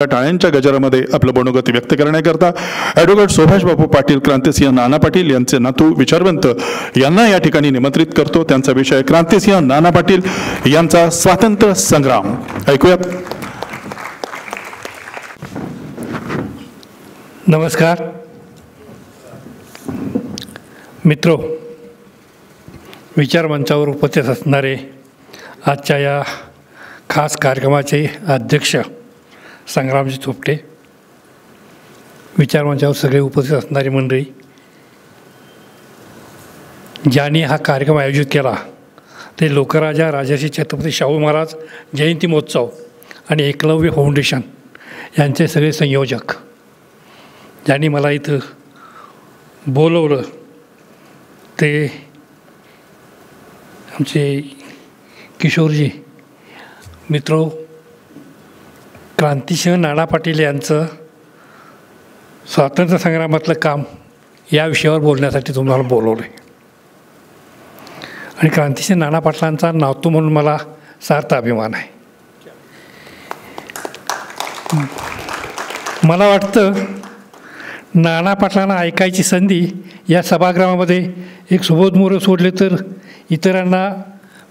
टाळ्यांच्या गजरामध्ये आपलं मनोगत व्यक्त करण्याकरता ॲडव्होकेट सुभाष बापू पाटील, क्रांतिसिंह नाना पाटील यांचे नातू विचारवंत यांना या ठिकाणी निमंत्रित करतो. त्यांचा विषय क्रांतिसिंह नाना पाटील यांचा स्वातंत्र्य संग्राम. ऐकूयात. नमस्कार मित्रो, विचारमंचावर उपस्थित असणारे आजच्या या खास कार्यक्रमाचे अध्यक्ष संग्रामजी थोपटे, विचारमंचावर सगळे उपस्थित असणारी मंडळी, ज्यांनी हा कार्यक्रम आयोजित केला ते लोकराजा राजर्षी छत्रपती शाहू महाराज जयंती महोत्सव आणि एकलव्य फाउंडेशन यांचे सगळे संयोजक, ज्यांनी मला इथं बोलवलं ते आमचे किशोरजी मित्रो, क्रांतिसिंह नाना पाटील यांचं स्वातंत्र्य संग्रामातलं काम या विषयावर बोलण्यासाठी तुम्हाला बोलवलं आहे. आणि क्रांतिसिंह नाना पाटलांचा नातू म्हणून मला सार्थ अभिमान आहे. मला वाटतं नाना पाटलांना ऐकायची संधी या सभागृहामध्ये एक सुबोध मोरे सोडले तर इतरांना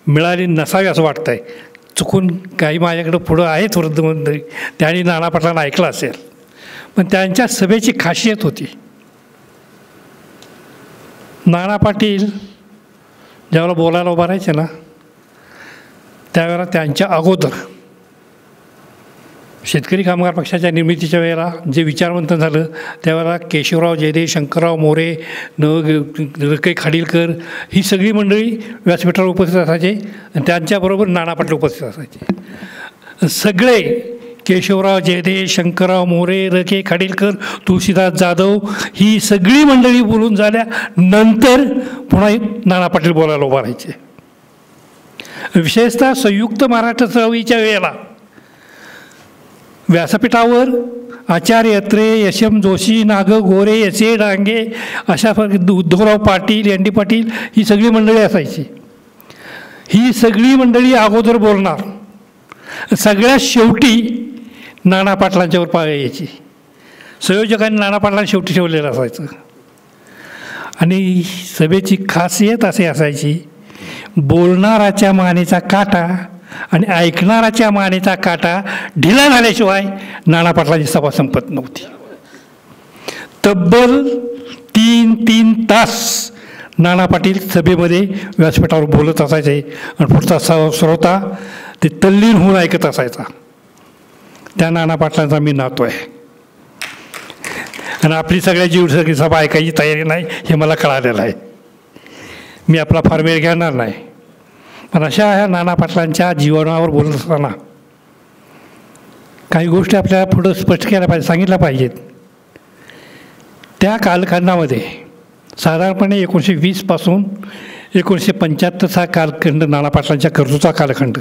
मिळाली नसावी असं वाटतं आहे. चुकून काही माझ्याकडं पुढं आहेत वृद्ध मंडळी, त्यांनी नाना पाटलांना ऐकलं असेल, पण त्यांच्या सभेची खासियत होती. नाना पाटील ज्यावेळेला बोलायला उभा राहायचे ना, त्यावेळेला त्यांच्या अगोदर शेतकरी कामगार पक्षाच्या निर्मितीच्या वेळेला जे विचारवंत झालं त्यावेळेला केशवराव जयदेव, शंकरराव मोरे, रके खाडीलकर ही सगळी मंडळी व्यासपीठावर उपस्थित असायचे आणि त्यांच्याबरोबर नाना पाटील उपस्थित असायचे. सगळे केशवराव जयदेव, शंकरराव मोरे, रके खाडीलकर, तुळशीदास जाधव ही सगळी मंडळी बोलून झाल्यानंतर पुन्हा नाना पाटील बोलायला उभा राहायचे. विशेषतः संयुक्त महाराष्ट्र चळवळीच्या वेळेला व्यासपीठावर आचार्य अत्रे, यशम जोशी, नाग गोरे, एस ए डांगे अशा उद्धवराव पाटील, एन डी पाटील ही सगळी मंडळी असायची. ही सगळी मंडळी अगोदर बोलणार, सगळ्यात शेवटी नाना पाटलांच्यावर पाळ यायची. संयोजकांनी नाना पाटलांना शेवटी ठेवलेलं असायचं. आणि सभेची खासियत अशी असायची, बोलणाराच्या मानेचा काटा आणि ऐकणाराच्या मानेचा काटा ढिला झाल्याशिवाय नाना पाटलांची सभा संपत नव्हती. तब्बल 3 तास नाना पाटील सभेमध्ये व्यासपीठावर बोलत असायचे आणि पुढचा श्रोता ते तल्लीन होऊन ऐकत असायचा. त्या नाना पाटलांचा मी नातू आहे आणि आपली सगळ्याची सगळी सभा ऐकायची तयारी नाही हे मला कळालेलं आहे. मी आपला फार वेळ घेणार नाही, पण अशा ह्या नाना पाटलांच्या जीवनावर बोलत असताना काही गोष्टी आपल्याला पुढं स्पष्ट केल्या पाहिजे, सांगितल्या पाहिजेत. त्या कालखंडामध्ये साधारणपणे 1920 पासून 1975 कालखंड नाना पाटलांच्या कर्जूचा कालखंड.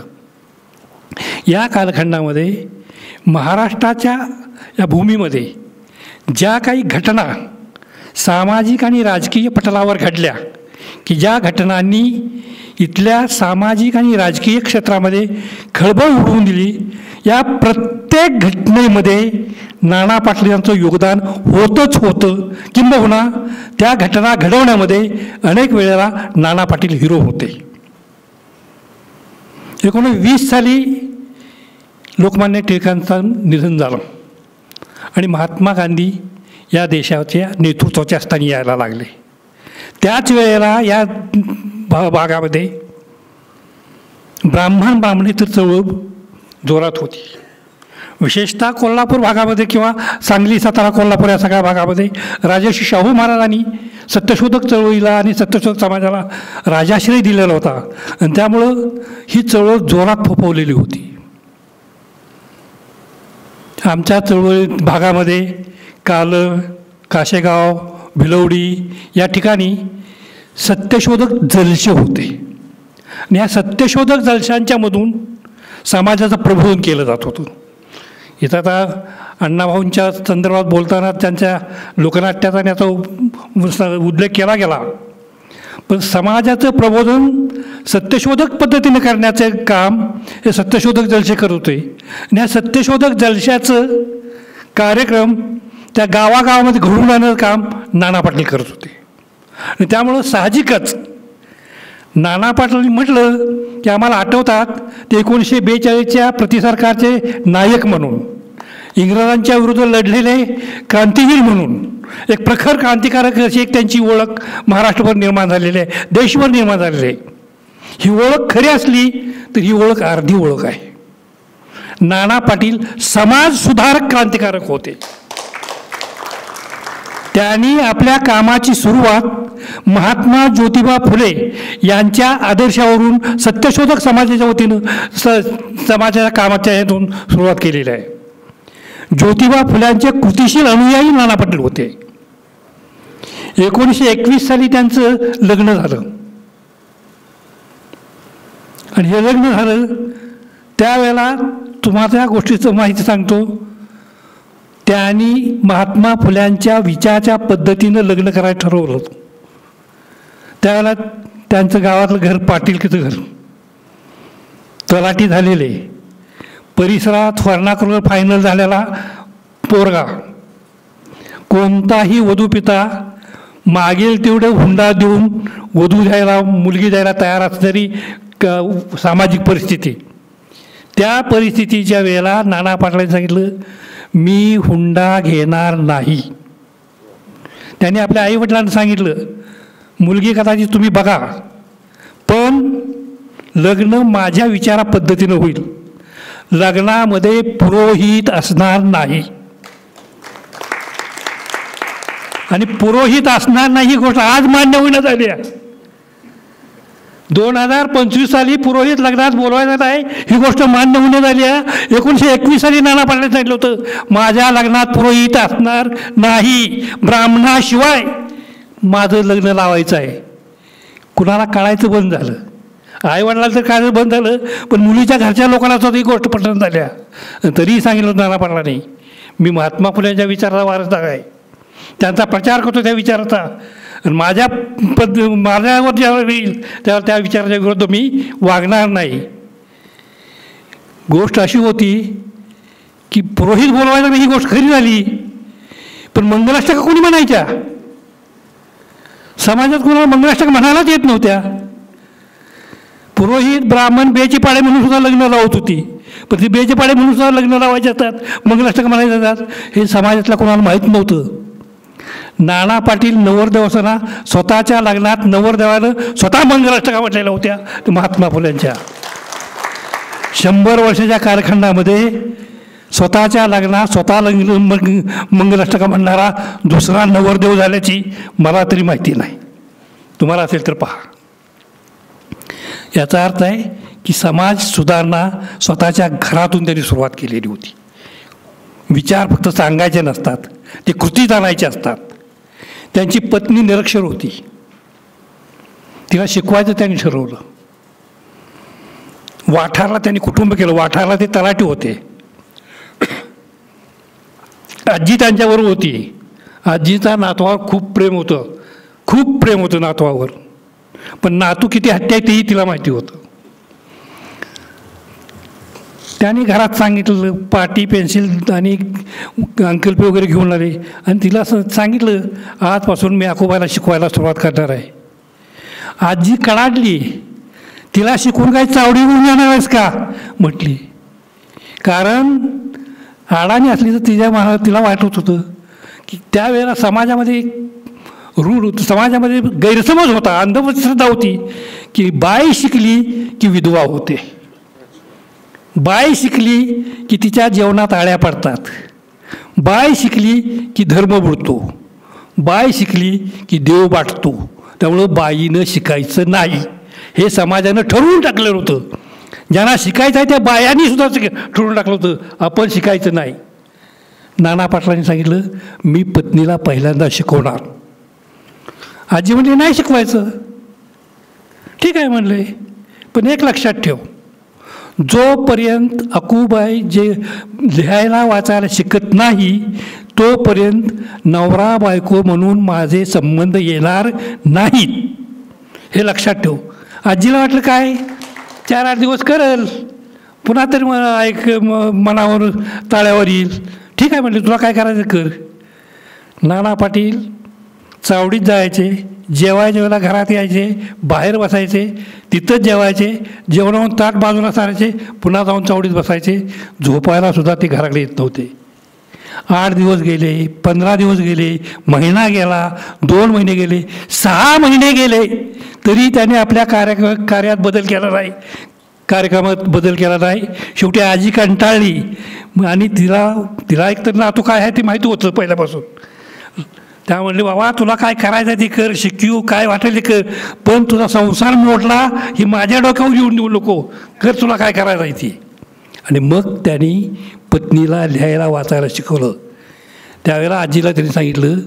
या कालखंडामध्ये महाराष्ट्राच्या या भूमीमध्ये ज्या काही घटना सामाजिक आणि राजकीय पटलावर घडल्या की ज्या घटनांनी इथल्या सामाजिक आणि राजकीय क्षेत्रामध्ये खळबळ उडवून दिली, या प्रत्येक घटनेमध्ये नाना पाटलांचं योगदान होतंच होतं. किंबहुना त्या घटना घडवण्यामध्ये अनेक वेळेला नाना पाटील हिरो होते. 1920 साली लोकमान्य टिळकांचं निधन झालं आणि महात्मा गांधी या देशाच्या नेतृत्वाच्या स्थानी यायला लागले. त्याच वेळेला या भागामध्ये ब्राह्मणी तर चळवळ जोरात होती. विशेषतः कोल्हापूर भागामध्ये किंवा सांगली, सातारा, कोल्हापूर या सगळ्या भागामध्ये राजर्षी शाहू महाराजांनी सत्यशोधक चळवळीला आणि सत्यशोधक समाजाला राजाश्रय दिलेला होता आणि त्यामुळं ही चळवळ जोरात फोफवलेली होती. आमच्या चळवळी भागामध्ये कालं, काशेगाव, भिलवडी या ठिकाणी सत्यशोधक जलसे होते आणि या सत्यशोधक जलशांच्यामधून समाजाचं प्रबोधन केलं जात होतं. इथं आता अण्णाभाऊंच्या संदर्भात बोलताना त्यांच्या लोकनाट्याचा याचा उल्लेख केला गेला, पण समाजाचं प्रबोधन सत्यशोधक पद्धतीने करण्याचे काम हे सत्यशोधक जलसे करत होते. आणि ह्या सत्यशोधक जलशाचं कार्यक्रम त्या गावागावामध्ये घडवून आणण्याचं काम नाना पाटील करत होते. आणि त्यामुळं साहजिकच नाना पाटलांनी म्हटलं की आम्हाला आठवतात ते 1942च्या प्रतिसरकारचे नायक म्हणून, इंग्रजांच्या विरुद्ध लढलेले क्रांतिवीर म्हणून, एक प्रखर क्रांतिकारक अशी एक त्यांची ओळख महाराष्ट्रभर निर्माण झालेली आहे, देशभर निर्माण झालेली आहे. ही ओळख खरी असली तर ही ओळख अर्धी ओळख आहे. नाना पाटील समाज सुधारक क्रांतिकारक होते. त्यांनी आपल्या कामाची सुरुवात महात्मा ज्योतिबा फुले यांच्या आदर्शावरून सत्यशोधक समाजाच्या वतीनं समाजाच्या कामाच्या ह्यातून सुरुवात केलेली आहे. ज्योतिबा फुल्यांचे कृतिशील अनुयायी नाना पाटील होते. 1921 साली त्यांचं लग्न झालं. आणि हे लग्न झालं त्यावेळेला तुम्हाला त्या गोष्टीचं माहिती सांगतो. त्यांनी महात्मा फुल्यांच्या विचाराच्या पद्धतीनं लग्न करायचं ठरवलं होतं. त्यावेळेला त्यांचं गावातलं घर पाटीलकीचं घर तलाठी झालेले, परिसरात फर्नाकुलर फायनल झालेला पोरगा, कोणताही वधूपिता मागेल तेवढं हुंडा देऊन वधू द्यायला, मुलगी द्यायला तयार असणारी सामाजिक परिस्थिती. त्या परिस्थितीच्या वेळेला नाना पाटलांनी सांगितलं मी हुंडा घेणार नाही. त्यांनी आपल्या आईवडिलांना सांगितलं मुलगी कदाचित तुम्ही बघा, पण लग्न माझ्या विचारा पद्धतीनं होईल, लग्नामध्ये पुरोहित असणार नाही. आणि पुरोहित असणार नाही ही गोष्ट आज मान्य होण्यात आली आहे. 2025 साली पुरोहित लग्नात बोलवायचं आहे ही गोष्ट मान्य होण्यात आली आहे. 1921 साली नाना पाटलांनी सांगितलं होतं माझ्या लग्नात पुरोहित असणार नाही, ब्राह्मणाशिवाय माझं लग्न लावायचं आहे. कुणाला कळायचं बंद झालं, आईवडिलांना तर काय बंद झालं, पण मुलीच्या घरच्या लोकांना सुद्धा ही गोष्ट पटवून झाल्या. तरीही सांगितलं होतं नाना पाटलांनी मी महात्मा फुलेंच्या विचाराचा वारसदार आहे, त्यांचा प्रचार करतो त्या विचाराचा, आणि माझ्यावर ज्यावेळेला येईल त्यावेळेला त्या विचाराच्या विरुद्ध मी वागणार नाही. गोष्ट अशी होती की पुरोहित बोलवायला ही गोष्ट खरी झाली, पण मंगलाष्टका कोणी म्हणायच्या? समाजात कोणाला मंगलाष्टका म्हणायलाच येत नव्हत्या. पुरोहित ब्राह्मण बेचे पाडे म्हणून सुद्धा लग्न लावत होती, पण ती बेचे पाडे म्हणून सुद्धा लग्न लावायचे असतात, मंगलाष्टका म्हणायचे असतात, हे समाजातल्या कोणाला माहीत नव्हतं. नाना पाटील नवरदेव असताना स्वतःच्या लग्नात नवरदेवानं स्वतः मंगलाष्टका म्हटलेल्या होत्या महात्मा फुल्यांच्या. 100 वर्षाच्या कालखंडामध्ये स्वतःच्या लग्नात स्वतः मंगलाष्टका म्हणणारा दुसरा नवरदेव झाल्याची मला तरी माहिती नाही. तुम्हाला असेल तर पहा. याचा अर्थ आहे की समाज सुधारणा स्वतःच्या घरातून त्यांनी सुरुवात केलेली होती. विचार फक्त सांगायचे नसतात, ते कृतीत आणायचे असतात. त्यांची पत्नी निरक्षर होती, तिला शिकवायचं त्यांनी ठरवलं. वाठारला त्यांनी कुटुंब केलं, वाठारला ते तलाठी होते. आजी त्यांच्याबरोबर होती. आजीचा नातवावर खूप प्रेम होतं नातवावर, पण नातू किती हट्टी आहे तेही तिला माहिती होतं. त्याने घरात सांगितलं, पाटी पेन्सिल आणि अंकल्पे वगैरे घेऊन आले आणि तिला सांगितलं आजपासून मी आकोबाला शिकवायला सुरुवात करणार आहे. आजी कडाडली, तिला शिकवून काही चावडी घेऊन येणार आहेस का म्हटली. कारण अडाणी असली तर तिला वाटत होतं की त्यावेळेला समाजामध्ये रूढ होतं, समाजामध्ये गैरसमज होता, अंधश्रद्धा होती की बाई शिकली की विधवा होते, बाई शिकली की तिच्या जेवणात आळ्या पडतात, बाई शिकली की धर्म बुडतो, बाई शिकली की देव वाटतो. त्यामुळं बाईनं शिकायचं नाही हे समाजानं ठरवून टाकलेलं होतं. ज्यांना शिकायचं आहे त्या बायांनी सुद्धा ठरवून टाकलं होतं आपण शिकायचं नाही. नाना पाटलांनी सांगितलं मी पत्नीला पहिल्यांदा शिकवणार. आजी म्हणले नाही शिकवायचं. ठीक आहे म्हणले, पण एक लक्षात ठेव, जोपर्यंत अकूबाई जे लिहायला वाचायला शिकत नाही तोपर्यंत नवरा बायको म्हणून माझे संबंध येणार नाहीत. हे लक्षात ठेव. आजीला वाटलं काय 4-8 दिवस करल, पुन्हा तरी मनावर ताळ्यावर येईल. ठीक आहे म्हटलं, तुला काय करायचं कर. नाना पाटील चावडीत जायचे, जेवायला घरात यायचे, बाहेर बसायचे, तिथंच जेवायचे, जेवणाहून ताट बाजूला सारायचे, पुन्हा जाऊन चावडीत बसायचे. झोपायला सुद्धा ते घराकडे येत नव्हते. 8 दिवस गेले, 15 दिवस गेले, महिना गेला, 2 महिने गेले, 6 महिने गेले, तरी त्याने आपल्या कार्यात बदल केला नाही, कार्यक्रमात बदल केला नाही. शेवटी आजी कंटाळली आणि तिला एकतर नातू काय आहे ते माहिती होतं पहिल्यापासून. त्या म्हणले, बाबा तुला काय करायचं ते कर, शिकू काय वाटेल ते कर, पण तुझा संसार मोडला ही माझ्या डोक्यावर येऊन देऊ नको, कर तुला काय करायचं आहे ती. आणि मग त्यांनी पत्नीला लिहायला वाचायला शिकवलं. त्यावेळेला आजीला त्यांनी सांगितलं,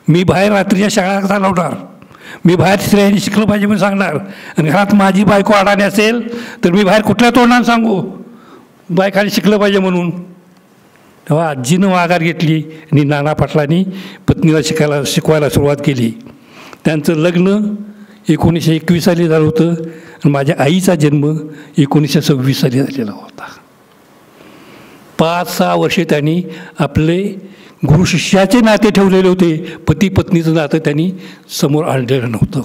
मी बाहेर रात्रीच्या शाळा चालवणार, मी बाहेर स्त्रियांनी शिकलं पाहिजे म्हणून सांगणार, आणि घरात माझी बायको अडाणी असेल तर मी बाहेर कुठल्या तोंडानं सांगू बायकाने शिकलं पाहिजे म्हणून. तेव्हा आजीनं माघार घेतली आणि नाना पाटलांनी पत्नीला शिकवायला सुरुवात केली. त्यांचं लग्न 1921 साली झालं होतं आणि माझ्या आईचा जन्म 1926 साली झालेला होता. 5-6 वर्षे त्यांनी आपले गुरु शिष्याचे नाते ठेवलेले होते, पती पत्नीचं नातं त्यांनी समोर आणलेलं नव्हतं.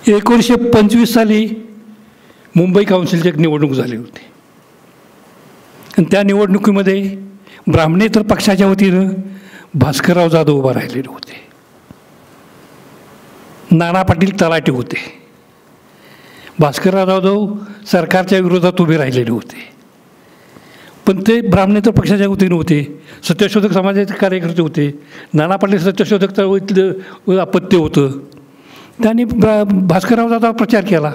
1925 साली मुंबई काउन्सिलची एक निवडणूक झाली होती आणि त्या निवडणुकीमध्ये ब्राह्मणेतर पक्षाच्या वतीनं भास्करराव जाधव उभा राहिलेले होते. नाना पाटील तलाठी होते. भास्करराव जाधव सरकारच्या विरोधात उभे राहिलेले होते, पण ते ब्राह्मणेतर पक्षाच्या वतीनं होते. सत्यशोधक समाजाचे कार्यकर्ते होते. नाना पाटील सत्यशोधक चळवळीतलं अपत्य होतं. त्यांनी भास्करराव जाधव प्रचार केला.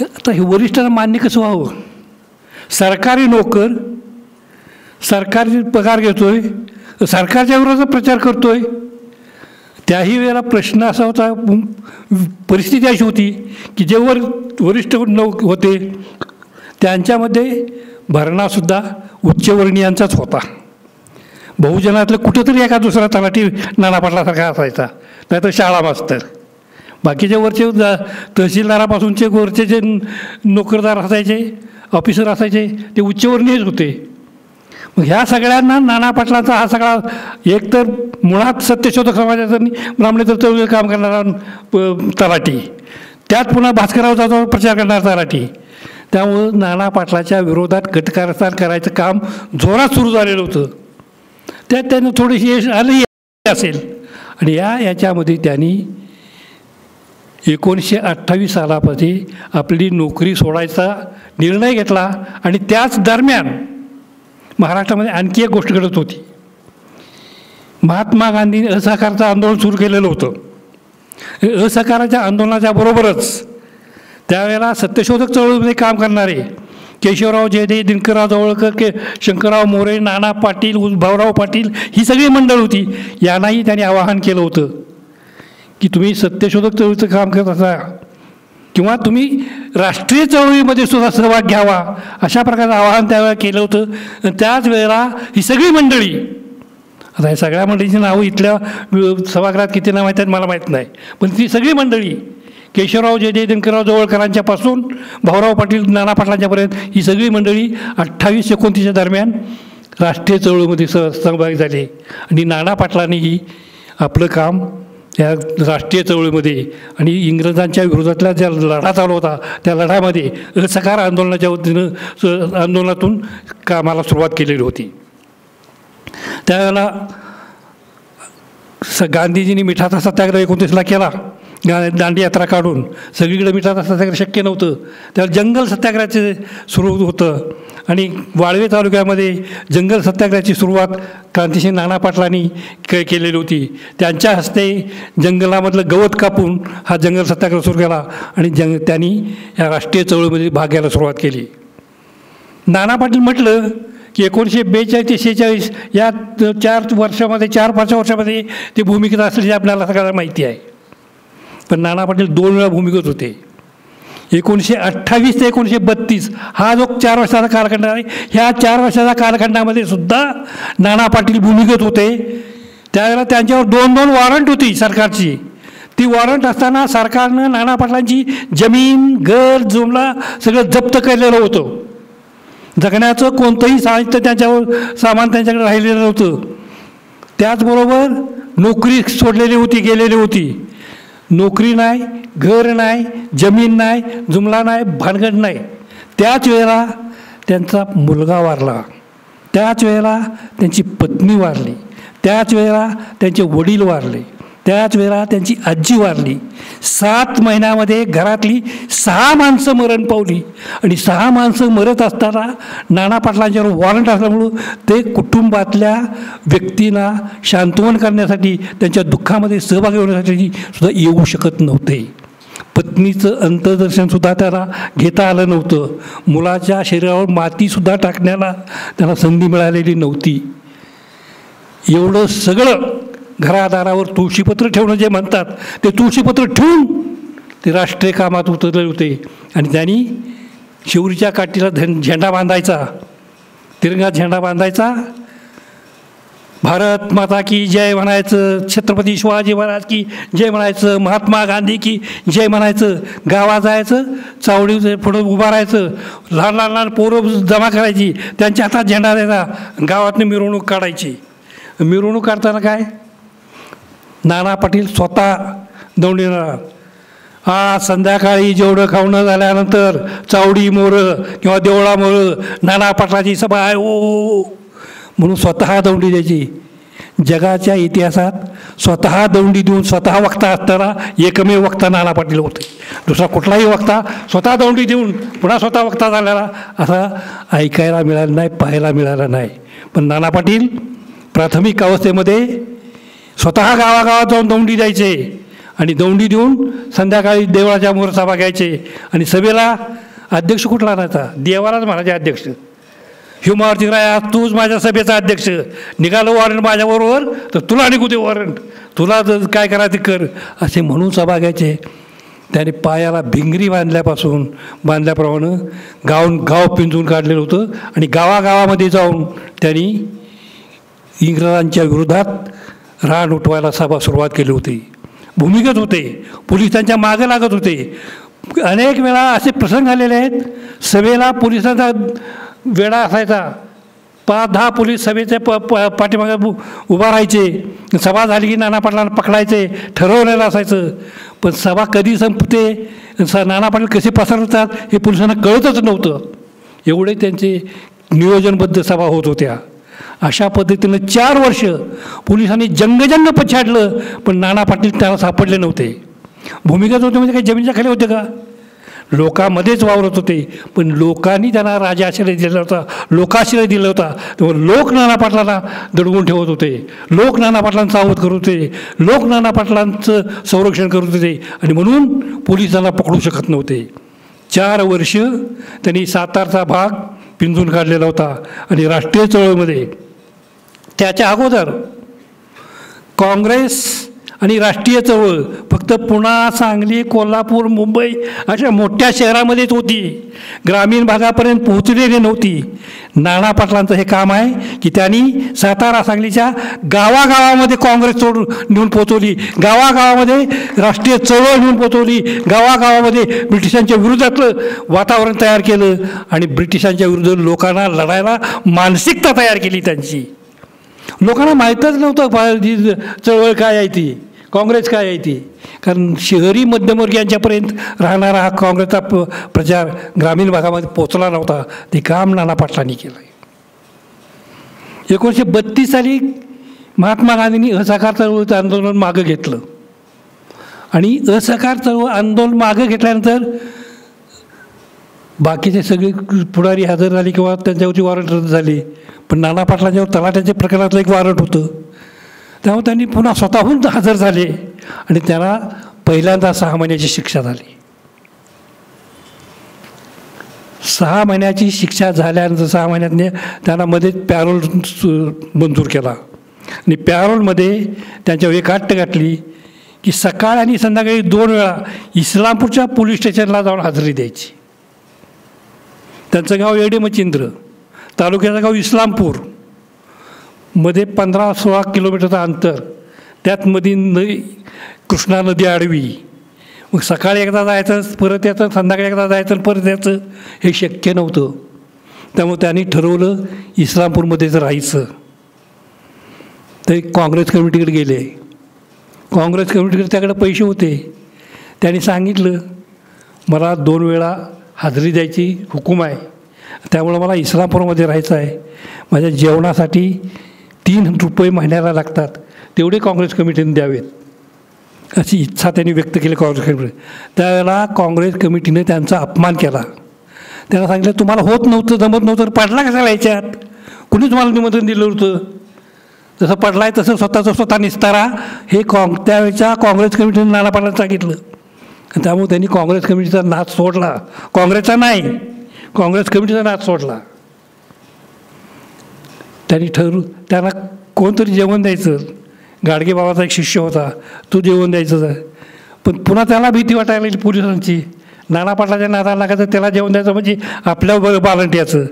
आता हे वरिष्ठांना मान्य कसं व्हावं? सरकारी नोकर सरकारी पगार घेतोय, सरकारच्या विरोधात प्रचार करतोय. त्याही वेळेला प्रश्न असा होता, परिस्थिती अशी होती की जे वरिष्ठ होते त्यांच्यामध्ये भरणासुद्धा उच्चवर्णीयांचाच होता. बहुजनातलं कुठंतरी एका दुसरा तलाठी नाना पाटलासारखा असायचा, नाहीतर शाळा मास्तर. बाकीच्या वरचे तहसीलदारापासूनचे वरचे जे नोकरदार असायचे, ऑफिसर असायचे, ते उच्चवर्णीयच होते. मग ह्या सगळ्यांना नाना पाटलांचा हा सगळा एकतर मुळात सत्यशोधक समाजाचा ब्राह्मणेतर चळवळीत काम करणारा तलाठी, त्यात पुन्हा भास्करराव जाधव प्रचार करणारा तलाठी. त्यामुळं नाना पाटलाच्या विरोधात गटकारस्थान करायचं काम जोरात सुरू झालेलं होतं. त्यात त्यानं थोडीशी यश आलंही असेल. आणि याच्यामध्ये त्यांनी 1928 सालामध्ये आपली नोकरी सोडायचा निर्णय घेतला. आणि त्याच दरम्यान महाराष्ट्रामध्ये आणखी एक गोष्ट घडत होती. महात्मा गांधींनी असहकारचं आंदोलन सुरू केलेलं होतं. असहकाराच्या आंदोलनाच्या बरोबरच त्यावेळेला सत्यशोधक चळवळीमध्ये काम करणारे केशवराव जयदे, दिनकरराव जवळकर, शंकरराव मोरे, नाना पाटील, भाऊराव पाटील ही सगळी मंडळ होती. यांनाही त्यांनी आवाहन केलं होतं की तुम्ही सत्यशोधक चळवळीचं काम करत असा किंवा तुम्ही राष्ट्रीय चळवळीमध्ये सुद्धा सहभाग घ्यावा, अशा प्रकारचं आवाहन त्यावेळेला केलं होतं. आणि त्याच वेळेला ही सगळी मंडळी, आता या सगळ्या मंडळीची नावं इथल्या सभागृहात किती नाव आहेत मला माहीत नाही, पण ती सगळी मंडळी केशवराव जयदे, दिनकरराव जवळकरांच्यापासून भाऊराव पाटील, नाना पाटलांच्यापर्यंत ही सगळी मंडळी 28-29 दरम्यान राष्ट्रीय चळवळीमध्ये सहभागी झाली. आणि नाना पाटलांनीही आपलं काम त्या राष्ट्रीय चळवळीमध्ये आणि इंग्रजांच्या विरोधातला ज्या लढा चालू होता त्या लढ्यामध्ये असहकार आंदोलनाच्या वतीनं आंदोलनातून कामाला सुरुवात केलेली होती. त्यावेळेला गांधीजींनी मिठाचा सत्याग्रह 19ला केला. दांडी यात्रा काढून सगळीकडे मिठाचा सत्याग्रह शक्य नव्हतं, त्यावेळेला जंगल सत्याग्रहाचे सुरू होतं. आणि वाळवे तालुक्यामध्ये जंगल सत्याग्रहाची सुरुवात क्रांतिसिंह नाना पाटलांनी केलेली होती. त्यांच्या हस्ते जंगलामधलं गवत कापून हा जंगल सत्याग्रह सुरू केला आणि त्यांनी या राष्ट्रीय चळवळीमध्ये भाग घ्यायला सुरुवात केली. नाना पाटील म्हटलं की 1942 ते 1946 या 4-5 वर्षामध्ये ते भूमिकेत असल्याची आपल्याला सगळ्यांना माहिती आहे. पण नाना पाटील 2 वेळा भूमिकेत होते. 1928 ते 1932 हा जो 4 वर्षाचा कालखंड आहे, ह्या 4 वर्षाच्या कालखंडामध्ये सुद्धा नाना पाटील भूमिकेत होते. त्यावेळेला त्यांच्यावर 2-2 वॉरंट होती सरकारची. ती वॉरंट असताना सरकारनं नाना पाटलांची जमीन, घर, जुमला सगळं जप्त केलेलं होतं. जगण्याचं कोणतंही साहित्य त्यांच्यावर, सामान त्यांच्याकडे राहिलेलं नव्हतं. त्याचबरोबर नोकरी सोडलेली होती, गेलेली होती. नोकरी नाही, घर नाही, जमीन नाही, जुमला नाही, भानगड नाही. त्याच वेळेला त्यांचा मुलगा वारला, त्याच वेळेला त्यांची पत्नी वारली, त्याच वेळेला त्यांचे वडील वारले, त्याच वेळेला त्यांची आजी वारली. 7 महिन्यामध्ये घरातली 6 माणसं मरण पावली. आणि 6 माणसं मरत असताना नाना पाटलांच्यावर वॉरंट असल्यामुळं ते कुटुंबातल्या व्यक्तींना शांतवन करण्यासाठी, त्यांच्या दुःखामध्ये सहभागी होण्यासाठी सुद्धा येऊ शकत नव्हते. पत्नीचं अंतर्दर्शनसुद्धा त्यांना घेता आलं नव्हतं. मुलाच्या शरीरावर मातीसुद्धा टाकण्याला त्यांना संधी मिळालेली नव्हती. एवढं सगळं घरादारावर तुळशीपत्र ठेवणं जे म्हणतात, ते तुळशीपत्र ठेवून ते राष्ट्रीय कामात उतरले होते. आणि त्यांनी शिवरीच्या काठीला झेंडा बांधायचा, तिरंगा झेंडा बांधायचा, भारत माता की जय म्हणायचं, छत्रपती शिवाजी महाराज की जय म्हणायचं, महात्मा गांधी की जय म्हणायचं. गावात जायचं, चावडी पुढं उभं राहायचं, लहान लहान पोरं जमा करायची, त्यांच्या हातात झेंडा द्यायचा, गावातनं मिरवणूक काढायची. मिरवणूक काढताना काय, नाना पाटील स्वतः दौंडीनं आज संध्याकाळी जेवढं खावणं झाल्यानंतर चावडी मोरं किंवा देवळा मोरं नाना पाटलाची सभा आहे ओ म्हणून स्वतः दौंडी द्यायची. जगाच्या इतिहासात स्वतः दौंडी देऊन स्वतः वक्ता असताना एकमेव वक्ता नाना पाटील होते. दुसरा कुठलाही वक्ता स्वतः दौंडी देऊन पुन्हा स्वतः वक्ता झालेला असा ऐकायला मिळालं नाही, पाहायला मिळालं नाही. पण नाना पाटील प्राथमिक अवस्थेमध्ये स्वतः गावागावात जाऊन दौंडी द्यायचे आणि दौंडी देऊन संध्याकाळी देवळाच्या मोर सभा घ्यायचे. आणि सभेला अध्यक्ष कुठला आणायचा, देवालाच म्हणायचे अध्यक्ष. ह्युमावरती राया तूच माझ्या सभेचा अध्यक्ष, निघालं वॉरंट माझ्याबरोबर तर तुला निघू दे वॉरंट, तुला जर काय करायचं कर, असे म्हणून सभा घ्यायचे. त्याने पायाला भिंगरी बांधल्याप्रमाणे गाव पिंजून काढलेलं होतं. आणि गावागावामध्ये जाऊन त्यांनी इंग्रजांच्या विरोधात रान उठवायला सभा सुरुवात केली होती. भूमिगत होते, पोलिसांच्या मागं लागत होते. अनेक वेळा असे प्रसंग आलेले आहेत, सभेला पोलिसांचा वेढा असायचा, 5-10 पोलीस सभेच्या पाठीमागे उभा राहायचे. सभा झाली की नाना पाटलांना पकडायचे, ठरवलेलं असायचं. पण सभा कधी संपते, नाना पाटील कसे पसरतात हे पोलिसांना कळतच नव्हतं. एवढे त्यांचे नियोजनबद्ध सभा होत होत्या. अशा पद्धतीनं 4 वर्ष पोलिसांनी जंगजंग पछाडलं, पण नाना पाटील त्याला सापडले नव्हते. भूमिगत होते म्हणजे काही जमिनीच्या खाली होते का, लोकांमध्येच वावरत होते. पण लोकांनी त्यांना राजाश्रय दिला होता, लोकाश्रय दिला होता. तेव्हा लोक नाना पाटलांना दडवून ठेवत होते, लोक नाना पाटलांचं सावध करत होते, लोक नाना पाटलांचं संरक्षण करत होते. आणि म्हणून पोलिसांना पकडू शकत नव्हते. 4 वर्ष त्यांनी सातारचा भाग पिंजून काढलेला होता. आणि राष्ट्रीय चळवळीमध्ये त्याच्या अगोदर काँग्रेस आणि राष्ट्रीय चळवळ फक्त पुणा, सांगली, कोल्हापूर, मुंबई अशा मोठ्या शहरामध्येच होती, ग्रामीण भागापर्यंत पोहोचलेली नव्हती. नाना पाटलांचं हे काम आहे की त्यांनी सातारा, सांगलीच्या गावागावामध्ये काँग्रेस नेऊन पोचवली, गावागावामध्ये राष्ट्रीय चळवळ नेऊन पोचवली, गावागावामध्ये ब्रिटिशांच्या विरोधातलं वातावरण तयार केलं. आणि ब्रिटिशांच्या विरुद्ध लोकांना लढायला मानसिकता तयार केली त्यांची. लोकांना माहीतच नव्हतं चळवळ काय आहे ती, काँग्रेस काय आहे ती. कारण शहरी मध्यमवर्गीयांच्यापर्यंत राहणारा हा काँग्रेसचा प्रचार ग्रामीण भागामध्ये पोचला नव्हता. ते काम नाना पाटलांनी केलं. 1932 साली महात्मा गांधींनी असहकार चळवळीचं आंदोलन मागं घेतलं. आणि असहकार चळवळ आंदोलन मागं घेतल्यानंतर बाकीचे सगळे पुढारी हजर झाले किंवा त्यांच्यावरची वॉरंट रद्द झाली. पण नाना पाटलांच्यावर तलाट्याच्या प्रकरणातलं एक वॉरंट होतं. त्यामुळे त्यांनी पुन्हा स्वतःहून हजर झाले आणि त्यांना पहिल्यांदा 6 महिन्याची शिक्षा झाली. 6 महिन्याची शिक्षा झाल्यानंतर 6 महिन्यातने त्यांना मध्ये पॅरोल मंजूर केला. आणि पॅरोलमध्ये त्यांच्यावर एक अट घातली की सकाळ आणि संध्याकाळी 2 वेळा इस्लामपूरच्या पोलीस स्टेशनला जाऊन हजेरी द्यायची. त्यांचं गाव येडे मच्छिंद्र, तालुक्याचं गाव इस्लामपूर. मध्ये 15-16 किलोमीटरचं अंतर, त्यात मध्ये कृष्णा नदी आडवी. मग सकाळी एकदा जायचं, परत यायचं, संध्याकाळी एकदा जायचं, परत यायचं, हे शक्य नव्हतं. त्यामुळे त्यांनी ठरवलं इस्लामपूरमध्येच राहायचं. ते काँग्रेस कमिटीकडे गेले. काँग्रेस कमिटीकडे त्याकडे पैसे होते. त्यांनी सांगितलं मला 2 वेळा हाजरी द्यायची हुकूम आहे, त्यामुळं मला इस्लामपूरमध्ये राहायचं आहे. माझ्या जेवणासाठी 3 रुपये महिन्याला लागतात, तेवढे काँग्रेस कमिटीने द्यावेत, अशी इच्छा त्यांनी व्यक्त केली काँग्रेस कमिटीने. त्यावेळेला काँग्रेस कमिटीने त्यांचा अपमान केला. त्यांना सांगितलं तुम्हाला होत नव्हतं, जमत नव्हतं, पडला कशाला याच्यात, कुणी तुम्हाला निमंत्रण दिलं होतं, जसं पडला आहे तसं स्वतः निस्तारा, हे त्यावेळेच्या काँग्रेस कमिटीने नाना पाटलांना सांगितलं. त्यामुळे त्यांनी काँग्रेस कमिटीचा नाद सोडला, काँग्रेसचा नाही, काँग्रेस कमिटीचा नाद सोडला. त्यांना कोणतरी जेवण द्यायचं. गाडगे बाबाचा एक शिष्य होता, तो जेवण द्यायचं. पण पुन्हा त्याला भीती वाटायला लागली पोलिसांची. नाना पाटलाच्या नादाला लागायचं, त्याला जेवण द्यायचं म्हणजे आपल्या बालंट्याचं.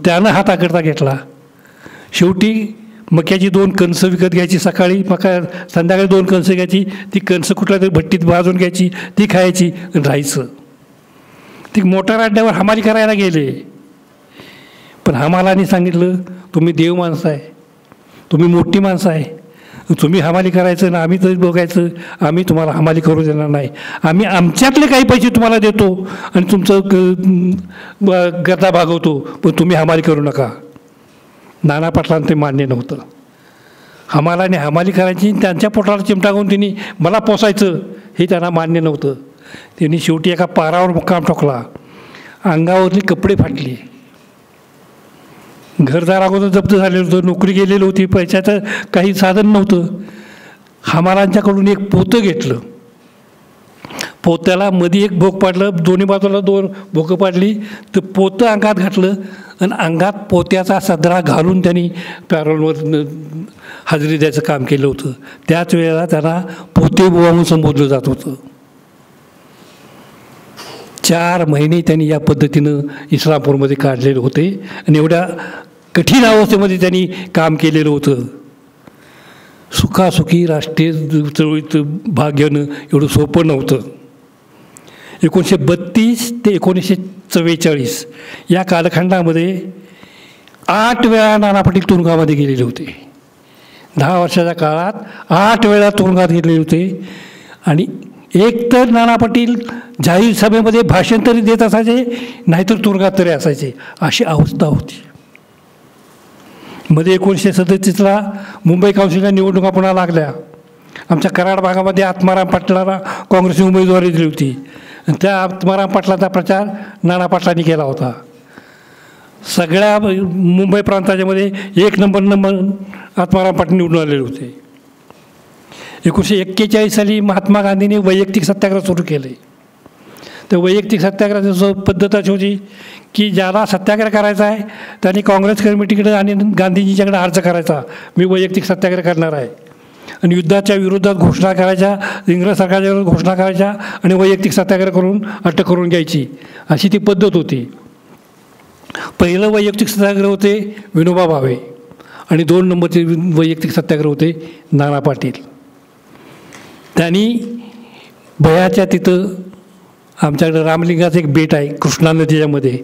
त्यानं हात आकडता घेतला. शेवटी मक्याची 2 कणसं विकत घ्यायची, सकाळी संध्याकाळी 2 कणसं घ्यायची, ती कणसं कुठल्या तरी भट्टीत भाजून घ्यायची, ती खायची, राहायचं. ती मोटार अड्ड्यावर हमाली करायला गेले. पण हमालांनी सांगितलं तुम्ही देव माणसं आहे, तुम्ही मोठी माणसं आहे, तुम्ही हमाली करायचं ना, आम्ही तरी बघायचं, आम्ही तुम्हाला हमाली करू देणार नाही, आम्ही आमच्यातले काही पैसे तुम्हाला देतो आणि तुमचं गरजा भागवतो, पण तुम्ही हमाली करू नका. नाना पाटलांना ते मान्य नव्हतं. हमाली करायची, त्यांच्या पोटाला चिमटा घेऊन त्यांनी मला पोसायचं, हे त्यांना मान्य नव्हतं. त्यांनी शेवटी एका पारावर मुक्काम ठोकला. अंगावरली कपडे फाटली, घरदार अगोदर जप्त झालेलं होतं, नोकरी गेलेली होती, पैशाचं काही साधन नव्हतं. हमालांच्याकडून एक पोतं घेतलं. पोत्याला मध्ये एक भोक पाडलं, दोन्ही बाजूला 2 भोकं पाडली, तर पोतं अंगात घातलं आणि अंगात पोत्याचा सदरा घालून त्यांनी पॅरोलवर हजेरी द्यायचं काम केलं होतं. त्याच वेळेला त्यांना पोते बुवा म्हणून संबोधलं जात होतं. 4 महिने त्यांनी या पद्धतीनं इस्लामपूरमध्ये काढलेले होते आणि एवढ्या कठीण अवस्थेमध्ये त्यांनी काम केलेलं होतं. सुखासुखी राष्ट्रीय चळवळीत भाग घेणं एवढं सोपं नव्हतं. 1932 ते 1944 या कालखंडामध्ये 8 वेळा नाना पाटील तुरुंगामध्ये गेलेले होते. 10 वर्षाच्या काळात 8 वेळा तुरुंगात गेलेले होते. आणि एक तर नाना पाटील जाहीर सभेमध्ये भाषण तरी देत असायचे, नाहीतर तुरुंगात तरी असायचे, अशी अवस्था होती. मध्ये 1937ला मुंबई काउन्सिलच्या निवडणुका पुन्हा लागल्या. आमच्या कराड भागामध्ये आत्माराम पाटलाला काँग्रेसने उमेदवारी दिली होती आणि त्या आत्माराम पाटलाचा प्रचार नाना पाटलांनी केला होता. सगळ्या मुंबई प्रांताच्यामध्ये 1 नंबर आत्माराम पाटील निवडून आलेले होते. 1941 साली महात्मा गांधींनी वैयक्तिक सत्याग्रह सुरू केले. तर वैयक्तिक सत्याग्रहाची पद्धत अशी होती की ज्याला सत्याग्रह करायचा आहे त्यांनी काँग्रेस कमिटीकडे आणि गांधीजींच्याकडे अर्ज करायचा, मी वैयक्तिक सत्याग्रह करणार आहे, आणि युद्धाच्या विरोधात घोषणा करायच्या, इंग्रज सरकारच्या विरोधात घोषणा करायच्या आणि वैयक्तिक सत्याग्रह करून अटक करून घ्यायची, अशी ती पद्धत होती. पहिलं वैयक्तिक सत्याग्रह होते विनोबा भावे आणि 2 नंबरचे वैयक्तिक सत्याग्रह होते नाना पाटील. त्यांनी भयाच्या तिथं आमच्याकडे रामलिंगाचं एक बेट आहे कृष्णा नदीच्यामध्ये,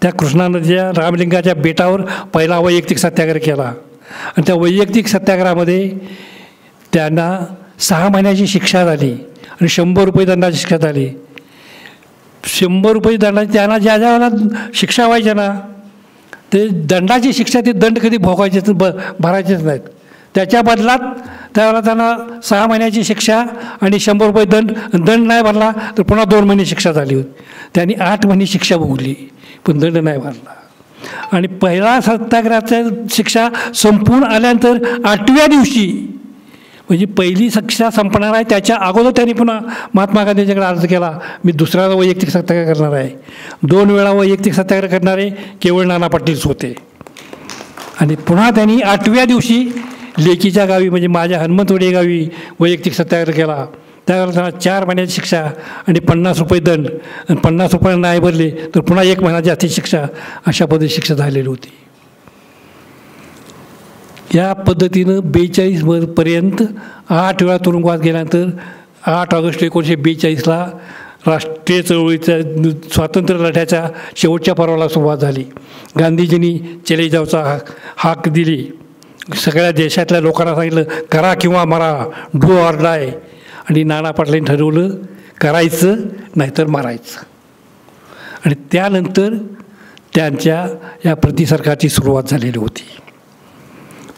त्या कृष्णा नदीच्या रामलिंगाच्या बेटावर पहिला वैयक्तिक सत्याग्रह केला. आणि त्या वैयक्तिक सत्याग्रहामध्ये त्यांना 6 महिन्याची शिक्षा झाली आणि 100 रुपये दंडाची शिक्षा झाली. 100 रुपये दंडाची त्यांना ज्या ज्याला शिक्षा व्हायच्या ना, ते दंडाची शिक्षा, ते दंड कधी भोगायचे भरायचेच नाहीत. त्याच्या बदलात त्यावेळेला त्यांना 6 महिन्याची शिक्षा आणि 100 रुपये दंड, दंड नाही भरला तर पुन्हा 2 महिने शिक्षा झाली होती. त्यांनी 8 महिने शिक्षा भोगली पण दंड नाही भरला. आणि पहिला सत्याग्रहाच्या शिक्षा संपून आल्यानंतर 8व्या दिवशी, म्हणजे पहिली शिक्षा संपणार आहे त्याच्या अगोदर त्यांनी पुन्हा महात्मा गांधींच्याकडे अर्ज केला, मी दुसऱ्याला वैयक्तिक सत्याग्रह करणार आहे. 2 वेळा वैयक्तिक सत्याग्रह करणारे केवळ नाना पाटीलच होते. आणि पुन्हा त्यांनी 8व्या दिवशी लेकीच्या गावी, म्हणजे माझ्या हनुमंतवाडी गावी वैयक्तिक सत्याग्रह केला. त्यावेळेला त्यांना 4 महिन्याची शिक्षा आणि 50 रुपये दंड, आणि 50 रुपये नाही भरले तर पुन्हा 1 महिना जास्तीची शिक्षा, अशा पद्धतीची शिक्षा झालेली होती. या पद्धतीनं 42 पर्यंत 8 वेळा तुरुंगवास गेल्यानंतर 8 ऑगस्ट 1942ला राष्ट्रीय चळवळीच्या स्वातंत्र्य लढ्याच्या शेवटच्या पर्वाला सुरुवात झाली. गांधीजींनी चले जावचा हाक दिली. सगळ्या देशातल्या लोकांना सांगितलं करा किंवा मरा, डू ऑर डाय. आणि नाना पाटलांनी ठरवलं करायचं नाहीतर मारायचं. आणि त्यानंतर त्यांच्या या प्रतिसरकारची सुरुवात झालेली होती.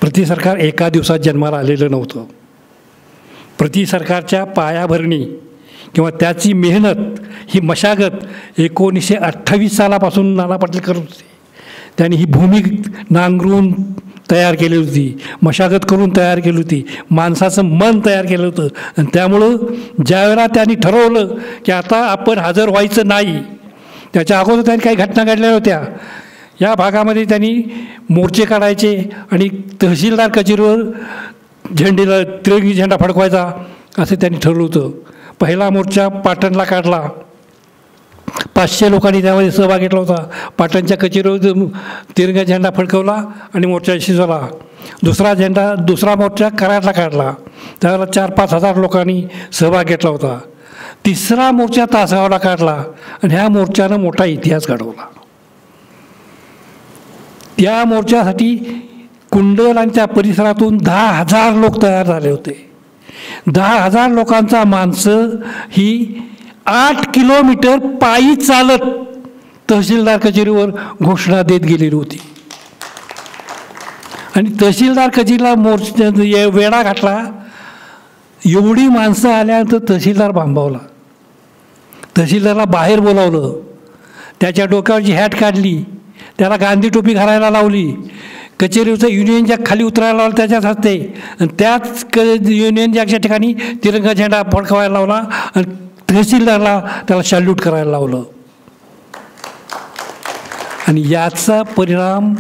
प्रतिसरकार एका दिवसात जन्माला आलेलं नव्हतं. प्रतिसरकारच्या पायाभरणी किंवा त्याची मेहनत ही मशागत 1928 सालापासून नाना पाटील करत होते. त्यांनी ही भूमी नांगरून तयार केली होती, मशागत करून तयार केली होती, माणसाचं मन तयार केलं होतं. आणि त्यामुळं ज्यावेळेला त्यांनी ठरवलं की आता आपण हजर व्हायचं नाही, त्याच्या अगोदर त्यांनी काही घटना घडल्या होत्या. या भागामध्ये त्यांनी मोर्चे काढायचे आणि तहसीलदार कचेरीवर झेंडीला तिरंगी झेंडा फडकवायचा असं त्यांनी ठरवलं होतं. पहिला मोर्चा पाटणला काढला. 500 लोकांनी त्यामध्ये सहभाग घेतला होता. पाटणच्या कचेरीवर तिरंगा झेंडा फडकवला आणि मोर्चा शिजवला. दुसरा मोर्चा कराडला काढला. त्यावेळेला 4-5 हजार लोकांनी सहभाग घेतला होता. तिसरा मोर्चा तासगावला काढला आणि ह्या मोर्चानं मोठा इतिहास घडवला. त्या मोर्चासाठी कुंडल आणि त्या परिसरातून 10,000 लोक तयार झाले होते. 10,000 लोकांचा माणसं ही 8 किलोमीटर पायी चालत तहसीलदार कचेरीवर घोषणा देत गेलेली होती. आणि तहसीलदार कचेरीला वेढा घातला. एवढी माणसं आल्यानंतर तहसीलदार भांबावला. तहसीलदारला बाहेर बोलावलं. त्याच्या डोक्यावरची हॅट काढली. त्याला गांधी टोपी घालायला लावली. कचेरीचं युनियन जॅक खाली उतरायला लावला त्याच्याच हस्ते. आणि त्याच युनियन जॅकच्या ठिकाणी तिरंगा झेंडा फडकवायला लावला आणि तहसीलदारला त्याला सॅल्यूट करायला लावलं. आणि याचा परिणाम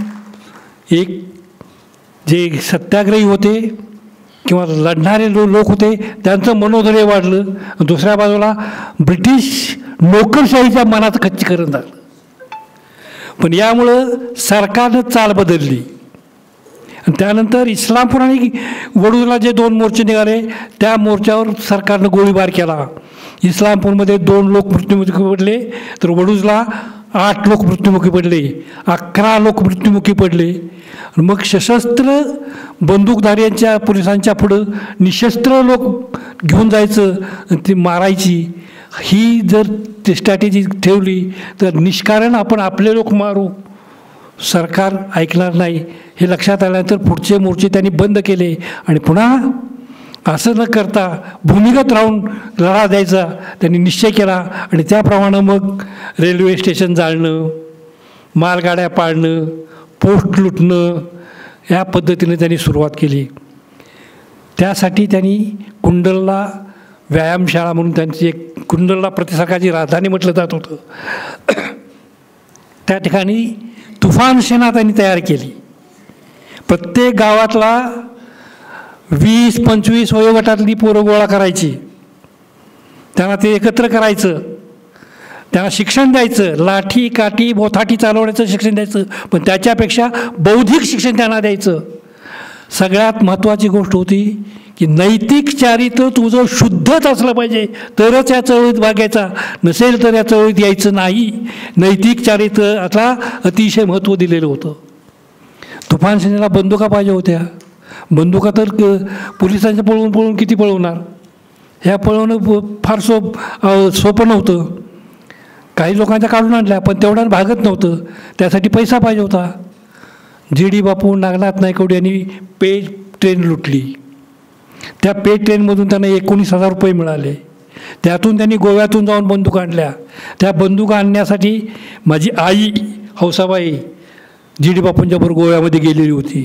एक जे सत्याग्रही होते किंवा लढणारे लोक होते त्यांचं मनोधैर्य वाढलं. दुसऱ्या बाजूला ब्रिटिश नोकरशाहीच्या मनाचं खच्चीकरण झालं. पण यामुळं सरकारनं चाल बदलली. आणि त्यानंतर इस्लामपूर आणि वडूजला जे 2 मोर्चे निघाले त्या मोर्चावर सरकारनं गोळीबार केला. इस्लामपूरमध्ये 2 लोक मृत्युमुखी पडले तर वडूजला 8 लोक मृत्युमुखी पडले, 11 लोक मृत्युमुखी पडले. मग सशस्त्र बंदूकधाऱ्यांच्या पोलिसांच्या पुढं निशस्त्र लोक घेऊन जायचं ती मारायची. ही जर स्ट्रॅटेजी ठेवली तर निष्कारण आपण आपले लोक मारू, सरकार ऐकणार नाही. हे लक्षात आल्यानंतर पुढचे मोर्चे त्यांनी बंद केले आणि पुन्हा असं न करता भूमिगत राहून लढा द्यायचा त्यांनी निश्चय केला. आणि त्याप्रमाणे मग रेल्वे स्टेशन जाळणं, मालगाड्या पाडणं, पोस्ट लुटणं या पद्धतीने त्यांनी सुरुवात केली. त्यासाठी त्यांनी कुंडलला व्यायामशाळा म्हणून त्यांची एक कुंडलला प्रतिसरकारची राजधानी म्हटलं जात होतं. त्या ठिकाणी तुफान सेना त्यांनी तयार केली. प्रत्येक गावातला 20-25 वयोगटातली पोरं गोळा करायची. त्यांना ते एकत्र करायचं, त्यांना शिक्षण द्यायचं, लाठी काठी बोथाटी चालवण्याचं शिक्षण द्यायचं. पण त्याच्यापेक्षा बौद्धिक शिक्षण त्यांना द्यायचं. सगळ्यात महत्त्वाची गोष्ट होती की नैतिक चारित्र्य तुझं शुद्धच असलं पाहिजे तरच या चळवळीत भागायचा, नसेल तर या चळवळीत यायचं नाही. नैतिक चारित्र्य आता अतिशय महत्त्व दिलेलं होतं. तुफान सेनेला बंदुका पाहिजे होत्या. बंदुका तर पोलिसांच्या पळवून किती पळवणार. ह्या पळवणं फार सोपं नव्हतं. काही लोकांच्या काढून आणल्या पण तेवढ्या भागत नव्हतं. त्यासाठी पैसा पाहिजे होता. GD बापू, नागनाथ नायकवडी यांनी पेज ट्रेन लुटली. त्या पेज ट्रेनमधून त्यांना 19,000 रुपये मिळाले. त्यातून त्यांनी गोव्यातून जाऊन बंदुका आणल्या. त्या बंदुका आणण्यासाठी माझी आई हौसाबाई GD बापूंच्याबरोबर गोव्यामध्ये गेलेली होती.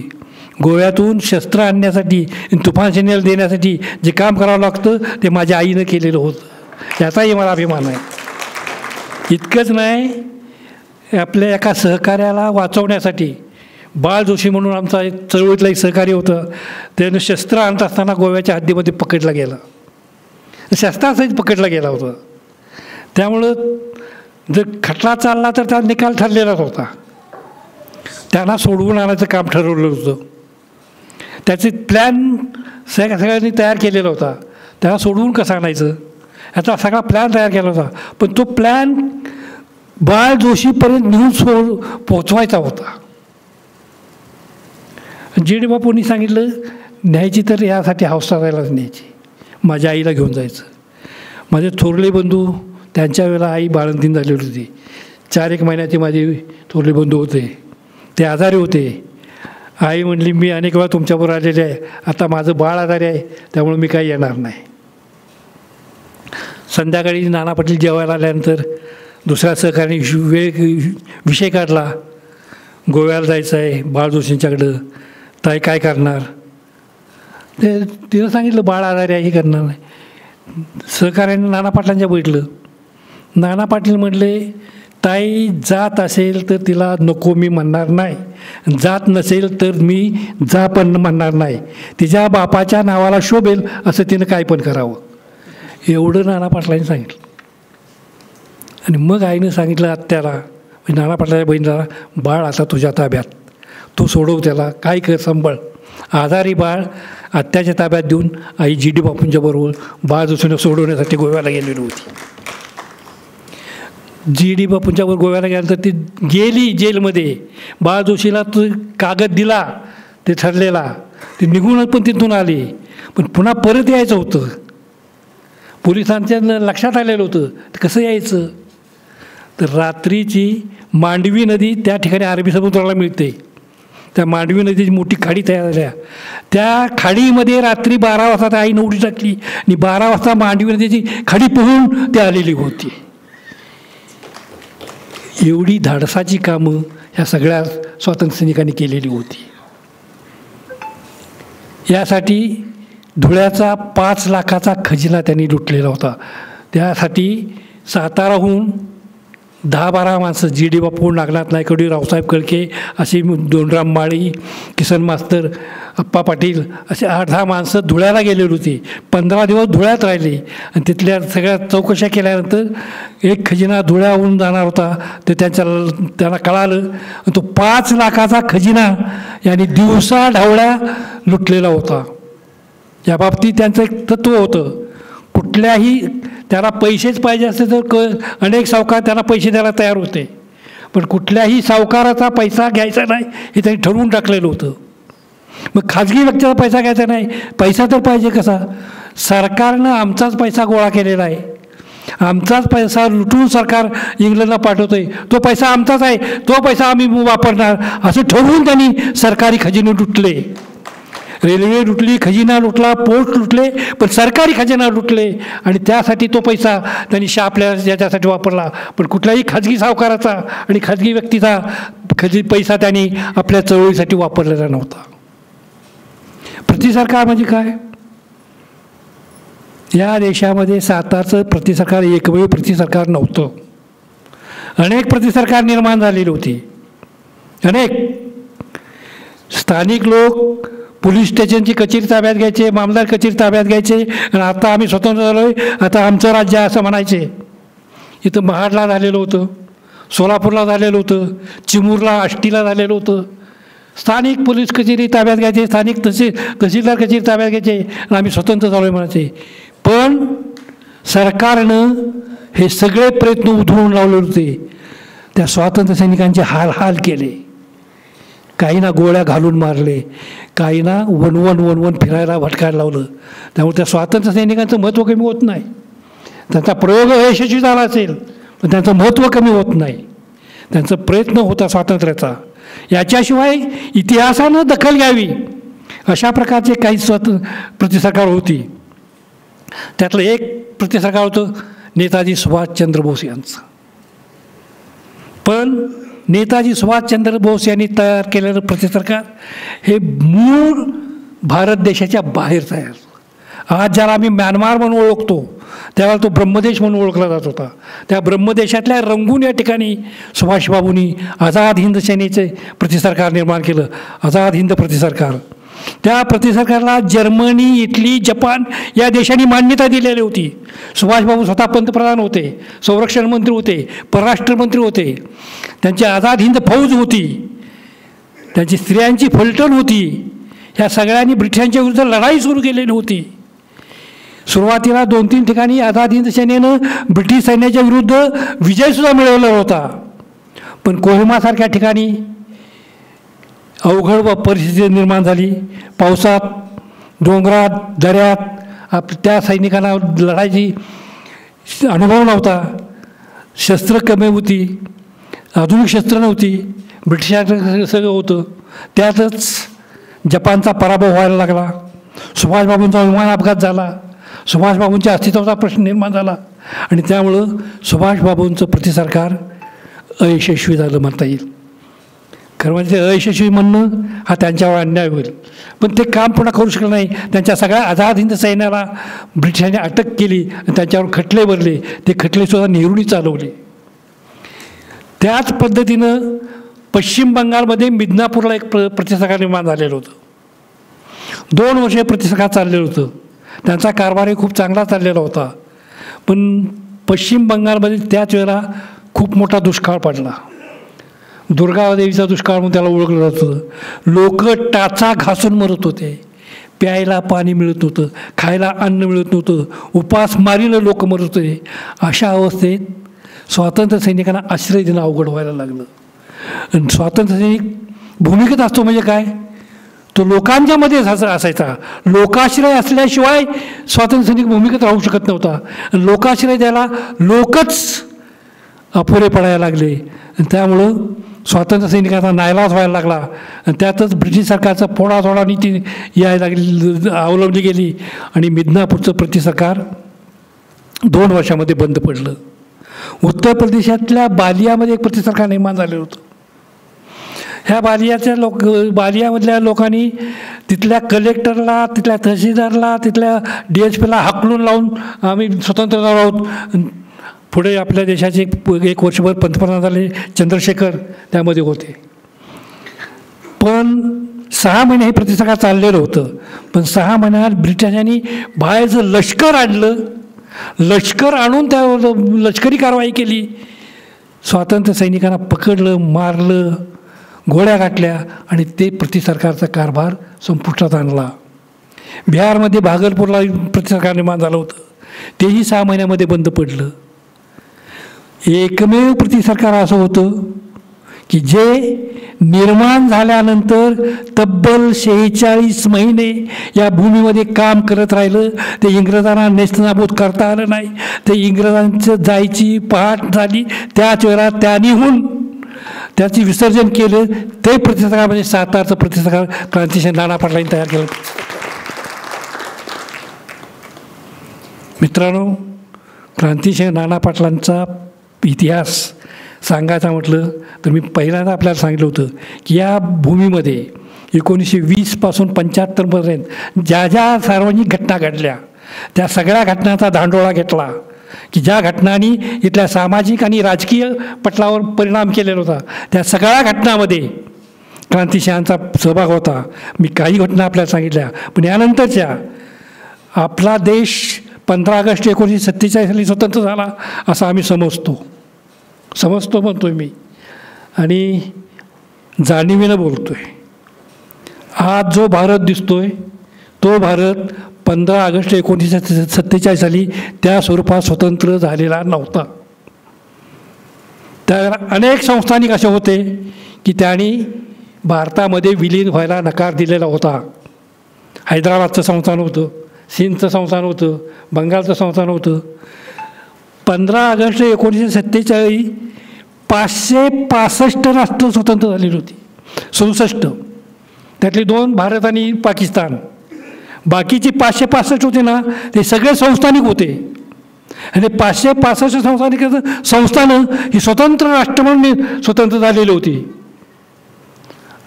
गोव्यातून शस्त्र आणण्यासाठी तुफान सेनेला देण्यासाठी जे काम करावं लागतं ते माझ्या आईनं केलेलं होतं. याचाही मला अभिमान आहे. इतकंच नाही, आपल्या एका सहकार्याला वाचवण्यासाठी बाळ जोशी म्हणून आमचा एक चळवळीतला एक सहकारी होतं. त्यानं शस्त्र आणत असताना गोव्याच्या हद्दीमध्ये पकडला गेला. शस्त्रासहित पकडला गेला होता. त्यामुळं जर खटला चालला तर त्याचा निकाल ठरलेलाच होता. त्यांना सोडवून आणायचं काम ठरवलं होतं. त्याचे प्लॅन सगळ्यांनी तयार केलेला होता. त्याला सोडवून कसं आणायचं याचा सगळा प्लॅन तयार केला होता. पण तो प्लॅन बाळ जोशीपर्यंत नेऊन पोचवायचा होता. G.D. बापूंनी सांगितलं न्यायची तर यासाठी हावसारायलाच न्यायची, माझ्या आईला घेऊन जायचं. माझे थोरले बंधू त्यांच्या वेळेला आई बाळंतीण झालेली होती. 4-1 महिन्याचे माझे थोरले बंधू होते, ते आजारी होते. आई म्हणली मी अनेक वेळा तुमच्याबरोबर आलेले आहे, आता माझं बाळ आजारी आहे त्यामुळे मी काही येणार नाही. संध्याकाळी नाना पाटील जेवायला आल्यानंतर दुसऱ्या सहकार्याने विषय काढला, गोव्याला जायचं आहे बाळ जोशींच्याकडं, ताई काय करणार. ते तिनं सांगितलं बाळ आजारी आहे, हे करणार नाही. सहकार्याने नाना पाटलांच्या बैठलं. नाना पाटील म्हटले ताई जात असेल तर तिला नको मी म्हणणार नाही, जात नसेल तर मी जा पण म्हणणार नाही, तिच्या बापाच्या नावाला शोभेल असं तिनं काय पण करावं, एवढं नाना पाटलांनी सांगितलं. आणि मग आईनं सांगितलं आत्याला, म्हणजे नाना पाटलाच्या बहिणीला, बाळ आता तुझ्या ताब्यात, तू सोडव त्याला, काय कर सांभाळ. आजारी बाळ आत्याच्या ताब्यात देऊन आई G.D. बापूंच्या बरोबर बाळ जोशींना सोडवण्यासाठी गोव्याला गेलेली होती. G.D. बापूंच्यावर गोव्याला गेल्यानंतर ती गेली जेलमध्ये. बाळ जोशीला तो कागद दिला ते ठरलेला, ते निघूनच पण तिथून आली. पण पुन्हा परत यायचं होतं. पोलिसांच्या लक्षात आलेलं होतं कसं यायचं. तर रात्रीची मांडवी नदी त्या ठिकाणी अरबी समुद्राला मिळते, त्या मांडवी नदीची मोठी खाडी तयार झाल्या. त्या खाडीमध्ये रात्री 12 वाजता आईनं उडी टाकली आणि 12 वाजता मांडवी नदीची खाडी पोहून ती आलेली होती. एवढी धाडसाची कामं ह्या सगळ्या स्वातंत्र्यसैनिकांनी केलेली होती. यासाठी धुळ्याचा 5 लाखाचा खजिना त्यांनी लुटलेला होता. त्यासाठी साताराहून 10-12 माणसं G.D. बापू, नागनाथ नायकवडी, रावसाहेब कळके अशी, दोनराम माळी, किसन मास्तर, अप्पा पाटील असे 8-10 माणसं धुळ्याला गेलेली होती. 15 दिवस धुळ्यात राहिली आणि तिथल्या सगळ्या चौकशा केल्यानंतर एक खजिना धुळ्याहून जाणार होता ते त्यांना कळालं. तो 5 लाखाचा खजिना यांनी दिवसा ढवळ्या लुटलेला होता. या बाबतीत त्यांचं एक तत्त्व होतं, कुठल्याही त्याला पैसेच पाहिजे असते तर अनेक सावकार त्यांना पैसे द्यायला तयार होते, पण कुठल्याही सावकाराचा पैसा घ्यायचा नाही हे त्यांनी ठरवून टाकलेलं होतं. मग खाजगी व्यक्तीचा पैसा घ्यायचा नाही, पैसा तर पाहिजे कसा. सरकारनं आमचाच पैसा गोळा केलेला आहे, आमचाच पैसा लुटून सरकार इंग्लंडला पाठवतोय, तो पैसा आमचाच आहे, तो पैसा आम्ही वापरणार असं ठरवून त्यांनी सरकारी खजिने लुटले. रेल्वे लुटली, खजिना लुटला, पोस्ट लुटले, पण सरकारी खजिना लुटले आणि त्यासाठी तो पैसा त्यांनी आपल्या याच्यासाठी वापरला. पण कुठल्याही खाजगी सावकाराचा आणि खाजगी व्यक्तीचा पैसा त्यांनी आपल्या चळवळीसाठी वापरलेला नव्हता. प्रतिसरकार म्हणजे काय. या देशामध्ये सातारचं प्रतिसरकार एकमेव प्रतिसरकार नव्हतं. अनेक प्रतिसरकार निर्माण झालेली होती. अनेक स्थानिक लोक पोलीस स्टेशनची कचेरी ताब्यात घ्यायचे, मामदार कचेरी ताब्यात घ्यायचे आणि आता आम्ही स्वतंत्र झालो आहे, आता आमचं राज्य आहे असं म्हणायचे. इथं महाडला झालेलं होतं, सोलापूरला झालेलं होतं, चिमूरला, आष्टीला झालेलं होतं. स्थानिक पोलीस कचेरी ताब्यात घ्यायचे, स्थानिक तहसीलदार कचेरी ताब्यात घ्यायचे आणि आम्ही स्वतंत्र झालो आहे म्हणायचे. पण सरकारनं हे सगळे प्रयत्न उधळून लावले होते. त्या स्वातंत्र्य सैनिकांचे हाल केले. काहींना गोळ्या घालून मारले, काहींना वन फिरायला भटकायला लावलं. त्यामुळे त्या स्वातंत्र्य सैनिकांचं महत्त्व कमी होत नाही. त्यांचा प्रयोग यशस्वी झाला असेल पण त्यांचं महत्त्व कमी होत नाही. त्यांचा प्रयत्न होता स्वातंत्र्याचा. याच्याशिवाय इतिहासानं दखल घ्यावी अशा प्रकारचे काही प्रतिसरकार होती. त्यातलं एक प्रतिसरकार होतं नेताजी सुभाषचंद्र बोस यांचं. पण नेताजी सुभाषचंद्र बोस यांनी तयार केलेलं प्रतिसरकार हे मूळ भारत देशाच्या बाहेर तयार. आज ज्याला आम्ही म्यानमार म्हणून ओळखतो त्यावेळेला तो ब्रह्मदेश म्हणून ओळखला जात होता. त्या ब्रह्मदेशातल्या रंगून या ठिकाणी सुभाषबाबूंनी आझाद हिंद सेनेचे प्रतिसरकार निर्माण केलं, आझाद हिंद प्रतिसरकार. त्या प्रतिसरकारला जर्मनी, इटली, जपान या देशांनी मान्यता दिलेली होती. सुभाषबाबू स्वतः पंतप्रधान होते, संरक्षण मंत्री होते, परराष्ट्र मंत्री होते. त्यांची आझाद हिंद फौज होती, त्यांची स्त्रियांची फलटण होती. ह्या सगळ्यांनी ब्रिटिशांच्या विरुद्ध लढाई सुरू केलेली होती. सुरुवातीला 2-3 ठिकाणी आझाद हिंद सेनेनं ब्रिटिश सैन्याच्या विरुद्ध विजयसुद्धा मिळवला होता. पण कोहिमासारख्या ठिकाणी अवघड परिस्थिती निर्माण झाली. पावसात, डोंगरात, दऱ्यात त्या सैनिकांना लढायची अनुभव नव्हता. शस्त्र कमी होती, आधुनिक शस्त्र नव्हती, ब्रिटिशांचं सगळं होतं. त्यातच जपानचा पराभव व्हायला लागला. सुभाषबाबूंचा विमान अपघात झाला. सुभाषबाबूंच्या अस्तित्वाचा प्रश्न निर्माण झाला आणि त्यामुळं सुभाषबाबूंचं प्रतिसरकार अयशस्वी झालं म्हणता येईल. खरं म्हणजे अयशस्वी म्हणणं हा त्यांच्यावर अन्याय होईल. पण ते काम पुन्हा करू शकलं नाही. त्यांच्या सगळ्या आझाद हिंद सैन्याला ब्रिटिशांनी अटक केली आणि त्यांच्यावर खटले भरले. ते खटलेसुद्धा नेहरूंनी चालवले. त्याच पद्धतीनं पश्चिम बंगालमध्ये मिदनापूरला एक प्रतिसरकार निर्माण झालेलं होतं. 2 वर्षे प्रतिसरकार चाललेलं होतं. त्यांचा कारभारही खूप चांगला चाललेला होता. पण पश्चिम बंगालमध्ये त्याच वेळेला खूप मोठा दुष्काळ पडला. दुर्गादेवीचा दुष्काळ म्हणून त्याला ओळखलं जात होतं. लोक टाचा घासून मरत होते. प्यायला पाणी मिळत नव्हतं, खायला अन्न मिळत नव्हतं, उपासमारीनं लोक मरत होते. अशा अवस्थेत स्वातंत्र्य सैनिकांना आश्रय देणं अवघड व्हायला लागलं. आणि स्वातंत्र्य सैनिक भूमिकेत असतो म्हणजे काय, तो लोकांच्या मध्येच असायचा. लोकाश्रय असल्याशिवाय स्वातंत्र्य सैनिक भूमिकेत राहू शकत नव्हता. लोकाश्रय द्यायला लोकच अपुरे पडायला लागले. त्यामुळं स्वातंत्र्य सैनिकांचा नाईलाज व्हायला लागला. आणि त्यातच ब्रिटिश सरकारचा फोडाथोडा नीती यायला लागली, अवलंबली गेली आणि मिदनापूरचं प्रतिसरकार 2 वर्षामध्ये बंद पडलं. उत्तर प्रदेशातल्या बालियामध्ये एक प्रतिसरकार निर्माण झालेलं होतं. ह्या बालियामधल्या लोकांनी तिथल्या कलेक्टरला, तिथल्या तहसीलदारला, तिथल्या DSPला हाकलून लावून आम्ही स्वतंत्र आहोत. पुढे आपल्या देशाचे 1 वर्षभर पंतप्रधान झाले चंद्रशेखर त्यामध्ये होते. पण 6 महिने हे प्रतिसरकार चाललेलं होतं. पण 6 महिन्यात ब्रिटिशांनी बाहेरचं लष्कर आणलं. लष्कर आणून त्या लष्करी कारवाई केली. स्वातंत्र्य सैनिकांना पकडलं, मारलं, गोळ्या घातल्या आणि ते प्रतिसरकारचा कारभार संपुष्टात आणला. बिहारमध्ये भागलपूरला प्रतिसरकार निर्माण झालं होतं. तेही 6 महिन्यामध्ये बंद पडलं. एकमेव प्रतिसरकार असं होतं की जे निर्माण झाल्यानंतर तब्बल 46 महिने या भूमीमध्ये काम करत राहिलं. ते इंग्रजांना नेस्तनाबूत करता आलं नाही. ते इंग्रजांचं जायची पहाट झाली. त्याच वेळा त्यांनीहून त्याची विसर्जन केलं. ते प्रतिसरकार म्हणजे सातारचं प्रतिसरकार क्रांतिसिंह नाना पाटलांनी तयार केलं. मित्रांनो, क्रांतिसिंह नाना पाटलांचा इतिहास सांगायचा म्हटलं तर मी पहिल्यांदा आपल्याला सांगितलं होतं की या भूमीमध्ये 1920 पासून 75पर्यंत ज्या ज्या सार्वजनिक घटना घडल्या त्या सगळ्या घटनांचा धांडोळा घेतला की ज्या घटनांनी इथल्या सामाजिक आणि राजकीय पटलावर परिणाम केलेला होता. त्या सगळ्या घटनांमध्ये क्रांतिसिंहांचा सहभाग होता. मी काही घटना आपल्याला सांगितल्या. पण यानंतरच्या आपला देश 15 ऑगस्ट 1947 साली स्वतंत्र झाला असं आम्ही समजतो म्हणतोय मी आणि जाणीवेनं बोलतोय. आज जो भारत दिसतोय तो भारत 15 ऑगस्ट 1947 साली त्या स्वरूपात स्वतंत्र झालेला नव्हता. त्या अनेक संस्थानिक असे होते की त्यांनी भारतामध्ये विलीन व्हायला नकार दिलेला होता. हैदराबादचं संस्थान होतं, सिंधचं संस्थान होतं, बंगालचं संस्थान होतं. 15 ऑगस्ट 1947 565 राष्ट्र स्वतंत्र झालेली होती. 67 त्यातली 2 भारत आणि पाकिस्तान. बाकीची 565 होते ना ते सगळे संस्थानिक होते. आणि 565 संस्थानं ही स्वतंत्र राष्ट्र म्हणून स्वतंत्र झालेली होती.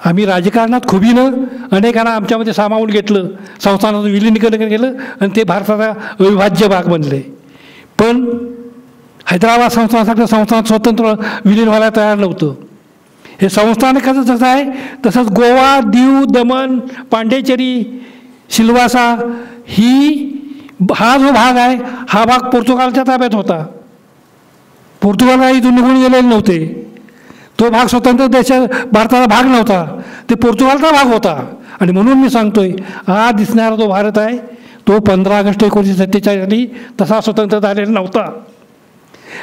आम्ही राजकारणात खुबीनं अनेकांना आमच्यामध्ये सामावून घेतलं, संस्थानाचं विलीनीकरण केलं आणि ते भारताचा अविभाज्य भाग बनले. पण हैदराबाद संस्थानासारखं संस्थान स्वतंत्र विलीन व्हायला तयार नव्हतं. हे संस्थान जसं आहे तसंच गोवा, दीव, दमण, पांडेचेरी, सिल्वासा हा जो भाग आहे हा भाग पोर्तुगालच्या ताब्यात होता. पोर्तुगालला इथून निघून गेलेले नव्हते. तो भाग स्वतंत्र देशात भारताचा भाग नव्हता. ते पोर्तुगालचा भाग होता. आणि म्हणून मी सांगतोय, आज दिसणारा जो भारत आहे तो 15 ऑगस्ट 1947 साली तसा स्वतंत्र झालेला नव्हता.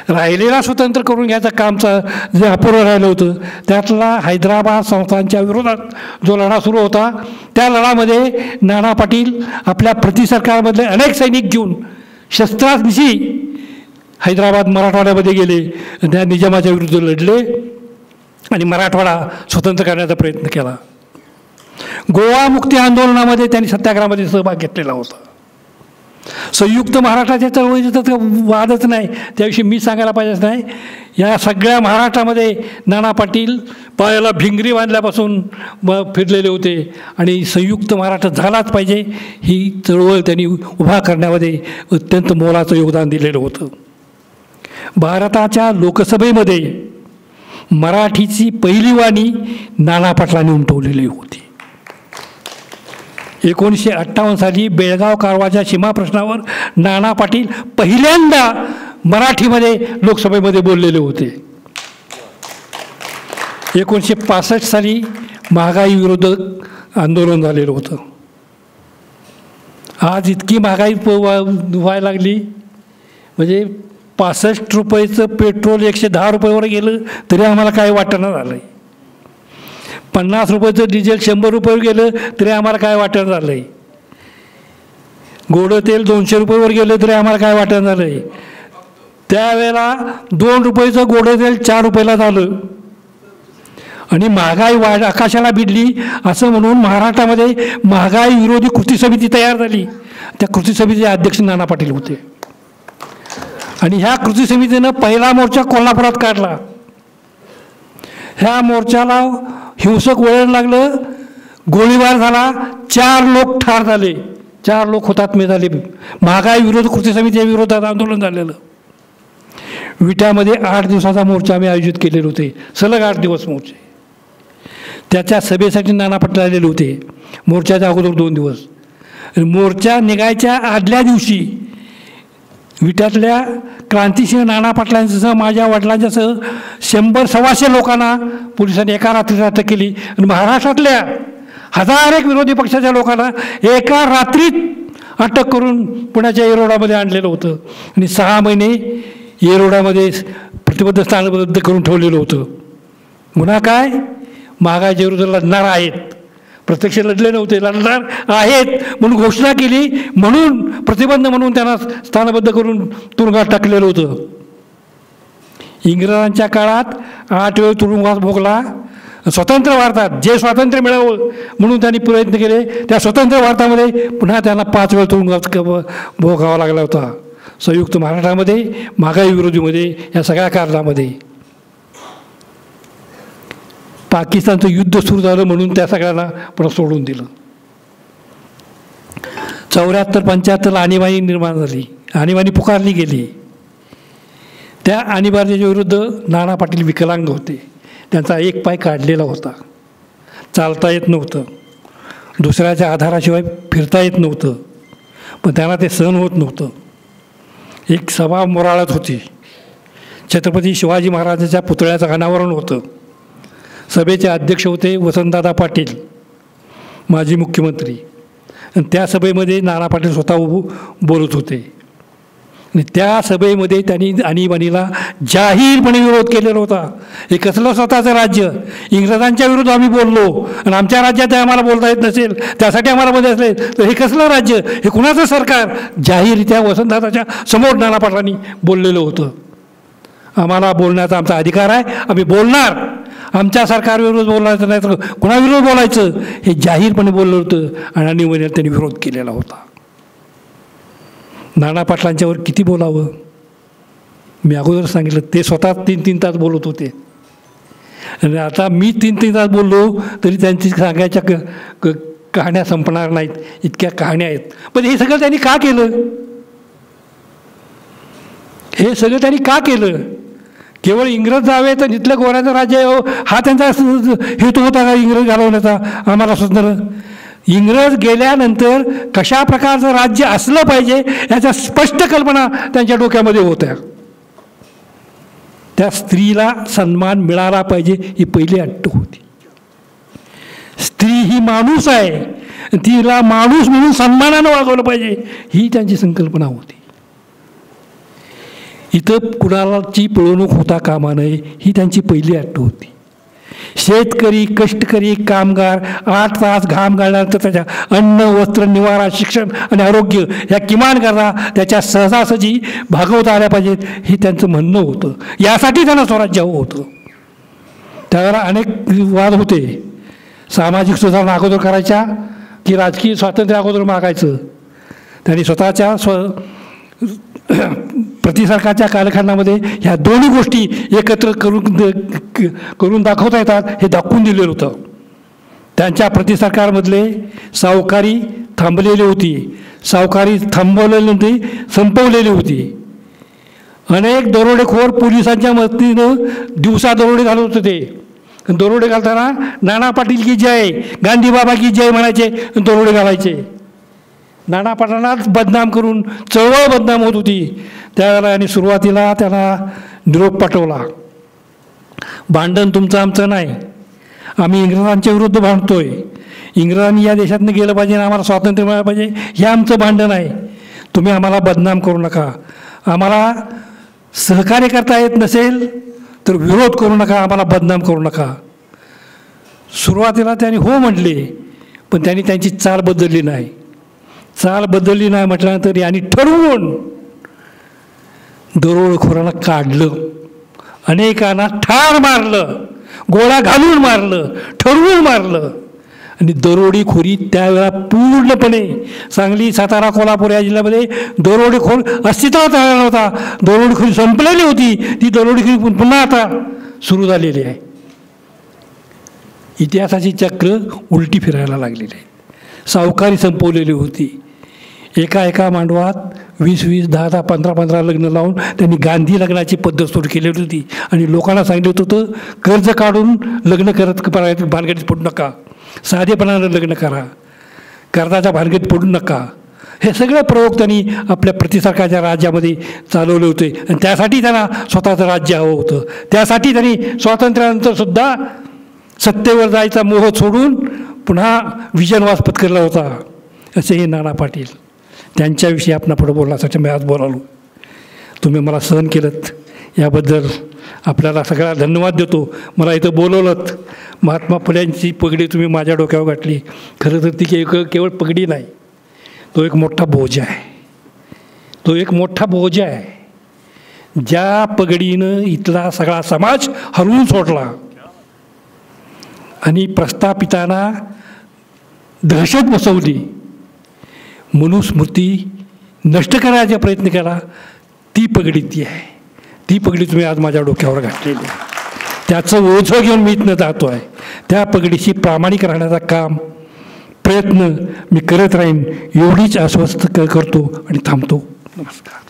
राहिलेला स्वतंत्र करून घ्यायचं कामचं जे अपूर्ण राहिलं होतं, त्यातला हैदराबाद संस्थांच्या विरोधात जो लढा सुरू होता, त्या लढामध्ये नाना पाटील आपल्या सरकारमधले अनेक सैनिक घेऊन शस्त्रांशी हैदराबाद मराठवाड्यामध्ये गेले, त्या निजामाच्या विरुद्ध लढले आणि मराठवाडा स्वतंत्र करण्याचा प्रयत्न केला. गोवा मुक्ती आंदोलनामध्ये त्यांनी सत्याग्रहामध्ये सहभाग घेतलेला होता. संयुक्त महाराष्ट्राच्या चळवळीचा तर वादच नाही, त्याविषयी मी सांगायला पाहिजेच नाही. या सगळ्या महाराष्ट्रामध्ये नाना पाटील पायाला भिंगरी बांधल्यापासून फिरलेले होते आणि संयुक्त महाराष्ट्र झालाच पाहिजे ही चळवळ त्यांनी उभा करण्यामध्ये अत्यंत मोलाचं योगदान दिलेलं होतं. भारताच्या लोकसभेमध्ये मराठीची पहिली वाणी नाना पाटलांनी उमटवलेली होती. 1958 साली बेळगाव कारवारच्या सीमा प्रश्नावर नाना पाटील पहिल्यांदा मराठीमध्ये लोकसभेमध्ये बोललेले होते. 1965 साली महागाई विरोधी आंदोलन झालेलं होतं. आज इतकी महागाई व्हायला लागली, म्हणजे 65 रुपयाचं पेट्रोल 110 रुपयावर गेलं तरी आम्हाला काय वाटणं झालं आहे. 50 रुपयाचं डिझेल 100 रुपयावर गेलं तरी आम्हाला काय वाटणं झालं आहे. गोडं तेल 200 रुपयावर गेलं तरी आम्हाला काय वाटणं झालं आहे. त्यावेळेला 2 रुपयाचं गोडं तेल 4 रुपयाला झालं आणि महागाई आकाशाला भिडली. असं म्हणून महाराष्ट्रामध्ये महागाई विरोधी कृती समिती तयार झाली. त्या कृती समितीचे अध्यक्ष नाना पाटील होते आणि ह्या कृती समितीनं पहिला मोर्चा कोल्हापुरात काढला. ह्या मोर्चाला हिंसक वळण लागलं, गोळीबार झाला, 4 लोक ठार झाले, 4 लोक हुतात्मे झाले. महागाई विरोधी कृती समितीच्या विरोधात आंदोलन झालेलं. विट्यामध्ये 8 दिवसाचा मोर्चा आम्ही आयोजित केलेले होते, सलग 8 दिवस मोर्चे. त्याच्या सभेसाठी नाना पाटील आलेले होते. मोर्चाच्या अगोदर 2 दिवस. मोर्चा निघायच्या आदल्या दिवशी विट्यातल्या क्रांतिसिंह नाना पाटलांसह माझ्या वडिलांच्यासह 100-125 लोकांना पोलिसांनी एका रात्रीत अटक केली आणि महाराष्ट्रातल्या हजारेक विरोधी पक्षाच्या लोकांना एका रात्रीत अटक करून पुण्याच्या येरोडामध्ये आणलेलं होतं आणि 6 महिने येरोडामध्ये प्रतिबद्ध स्थानबद्ध करून ठेवलेलं होतं. गुन्हा काय? महागाईच्या विरोधात लढणार आहेत. प्रत्यक्ष लढले नव्हते, लढणार आहेत म्हणून घोषणा केली, म्हणून प्रतिबंध म्हणून त्यांना स्थानबद्ध करून तुरुंगात टाकलेलं होतं. इंग्रजांच्या काळात 8 वेळ तुरुंगवास भोगला. स्वतंत्र भारतात जे स्वातंत्र्य मिळावं म्हणून त्यांनी प्रयत्न केले. त्या स्वतंत्र भारतामध्ये पुन्हा त्यांना 5 वेळ तुरुंगवास भोगावा लागला होता. संयुक्त महाराष्ट्रामध्ये महागाई विरोधीमध्ये या सगळ्या कारणामध्ये पाकिस्तानचं युद्ध सुरू झालं म्हणून त्या सगळ्यांना पुन्हा सोडून दिलं. 74-75 आणीबाणी निर्माण झाली, आणीबाणी पुकारली गेली. त्या आणीबाणीच्या विरुद्ध नाना पाटील विकलांग होते. त्यांचा एक पाय काढलेला होता, चालता येत नव्हतं, दुसऱ्याच्या आधाराशिवाय फिरता येत नव्हतं, पण त्यांना ते सहन होत नव्हतं. एक सभा मोराळत होती, छत्रपती शिवाजी महाराजांच्या पुतळ्याचं अनावरण होतं. सभेचे अध्यक्ष होते वसंतदादा पाटील, माजी मुख्यमंत्री, आणि त्या सभेमध्ये नाना पाटील स्वतः बोलत होते. आणि त्या सभेमध्ये त्यांनी आणीबाणीला जाहीरपणे विरोध केलेला होता. हे कसलं स्वतःचं राज्य? इंग्रजांच्या विरुद्ध आम्ही बोललो आणि आमच्या राज्यात आम्हाला बोलता येत नसेल, त्यासाठी आम्हाला मध्ये असेल तर हे कसलं राज्य? हे कुणाचं सरकार? जाहीररित्या वसंतदादाच्या समोर नाना पाटलांनी बोललेलं होतं. आम्हाला बोलण्याचा आमचा अधिकार आहे, आम्ही बोलणार. आमच्या सरकारविरोध बोलायचं नाही तर कुणाविरोध बोलायचं हे जाहीरपणे बोललं होतं आणि आणीबाणीला त्यांनी विरोध केलेला होता. नाना पाटलांच्यावर किती बोलावं? मी अगोदर सांगितलं, ते स्वतः 3-3 तास बोलत होते आणि आता मी 3-3 तास बोललो तरी त्यांची सांगायच्या कहाण्या संपणार नाहीत, इतक्या कहाण्या आहेत. पण हे सगळं त्यांनी का केलं? हे सगळं त्यांनी का केलं? केवळ इंग्रज जावे तर इथलं गोऱ्याचं राज्य हा त्यांचा हेतू होता का इंग्रज घालवण्याचा? आम्हाला सुचणार इंग्रज गेल्यानंतर कशा प्रकारचं राज्य असलं पाहिजे याच्या स्पष्ट कल्पना त्यांच्या डोक्यामध्ये होत्या. त्या स्त्रीला सन्मान मिळाला पाहिजे ही पहिली अट होती. स्त्री ही माणूस आहे, तिला माणूस म्हणून सन्मानानं वागवलं पाहिजे, ही त्यांची संकल्पना होती. इथं कुणालाची पिळवणूक होता कामा नये, ही त्यांची पहिली अट होती. शेतकरी, कष्टकरी, कामगार 8 तास घाम गाळल्यानंतर त्याच्या अन्न, वस्त्र, निवारा, शिक्षण आणि आरोग्य या किमान गरजा त्याच्या सहजासहजी भागवता आल्या पाहिजेत, हे त्यांचं म्हणणं होतं. यासाठी त्यांना स्वराज्य हवं होतं. त्यावेळेला अनेक वाद होते. सामाजिक सुधारणा अगोदर करायच्या की राजकीय स्वातंत्र्य अगोदर मागायचं. त्यांनी स्वतःच्या प्रतिसरकारच्या कालखंडामध्ये ह्या दोन्ही गोष्टी एकत्र करून दाखवता येतात हे दाखवून दिलेलं होतं. त्यांच्या प्रतिसरकारमधले सावकारी थांबलेली होती, सावकारी थांबवलेली नव्हती, संपवलेली होती. अनेक दरोडेखोर पोलिसांच्या मदतीनं दिवसा दरोडे घालत होते. दरोडे घालताना नाना पाटील की जय, गांधी बाबा की जय म्हणायचे, दरोडे घालायचे. नाना पाटलांनाच बदनाम करून चळवळ बदनाम होत होती. त्यावेळेला आणि सुरुवातीला त्याला निरोप पाठवला, भांडण तुमचं आमचं नाही, आम्ही इंग्रजांच्या विरुद्ध भांडतोय, इंग्रजांनी या देशातनं गेलं पाहिजे आणि आम्हाला स्वातंत्र्य मिळालं पाहिजे, हे आमचं भांडण आहे. तुम्ही आम्हाला बदनाम करू नका, आम्हाला सहकार्य करता येत नसेल तर विरोध करू नका, आम्हाला बदनाम करू नका. सुरुवातीला त्यांनी हो म्हटले, पण त्यांनी त्यांची चाल बदलली नाही. चाल बदलली नाही म्हटल्यानंतर यांनी ठरवून दरोडेखोरांना काढलं, अनेकांना ठार मारलं, गोळ्या घालून मारलं, ठरवून मारलं. आणि दरोडेखोरी त्यावेळेला पूर्णपणे सांगली, सातारा, कोल्हापूर या जिल्ह्यामध्ये दरोडेखोर अस्तित्वात राहिला नव्हता. दरोडेखोरी संपलेली होती, ती दरोडेखोरी पुन्हा आता सुरू झालेली आहे. इतिहासाची चक्र उलटी फिरायला लागलेली आहे. सावकारी संपवलेली होती. एका मांडवात 20-20, 10-10, 15-15 लग्न लावून त्यांनी गांधी लग्नाची पद्धत सुरू केलेली होती. आणि लोकांना सांगितलं होतं कर्ज काढून लग्न करत भानगडीत पडू नका, साधेपणानं लग्न करा, कर्जाच्या भानगडीत पडू नका. हे सगळे प्रयोग त्यांनी आपल्या प्रतिसरकारच्या राज्यामध्ये चालवले होते. आणि त्यासाठी त्यांना स्वतःचं राज्य हवं होतं. त्यासाठी त्यांनी स्वातंत्र्यानंतरसुद्धा सत्तेवर जायचा मोह सोडून पुन्हा विजनवास पत्करला होता. असे हे नाना पाटील. त्यांच्याविषयी आपण पुढे बोलण्यासाठी मी आज बोलालो. तुम्ही मला सहन केलं, याबद्दल आपल्याला सगळ्या धन्यवाद देतो. मला इथं बोलवलं, महात्मा फुल्यांची पगडी तुम्ही माझ्या डोक्यावर घातली. खरं तर ती केवळ पगडी नाही, तो एक मोठा बोजा आहे. तो एक मोठा बोजा आहे. ज्या पगडीनं इथला सगळा समाज हलवून सोडला आणि प्रस्थापितांना दहशत बसवली, मनुस्मृती नष्ट करायचा प्रयत्न केला, ती पगडी ती आहे. ती पगडी तुम्ही आज माझ्या डोक्यावर घातलेली आहे. त्याचं ओझं घेऊन मी इथनं जातो आहे. त्या पगडीशी प्रामाणिक राहण्याचा प्रयत्न मी करत राहीन, एवढीच आश्वस्त करतो आणि थांबतो. नमस्कार.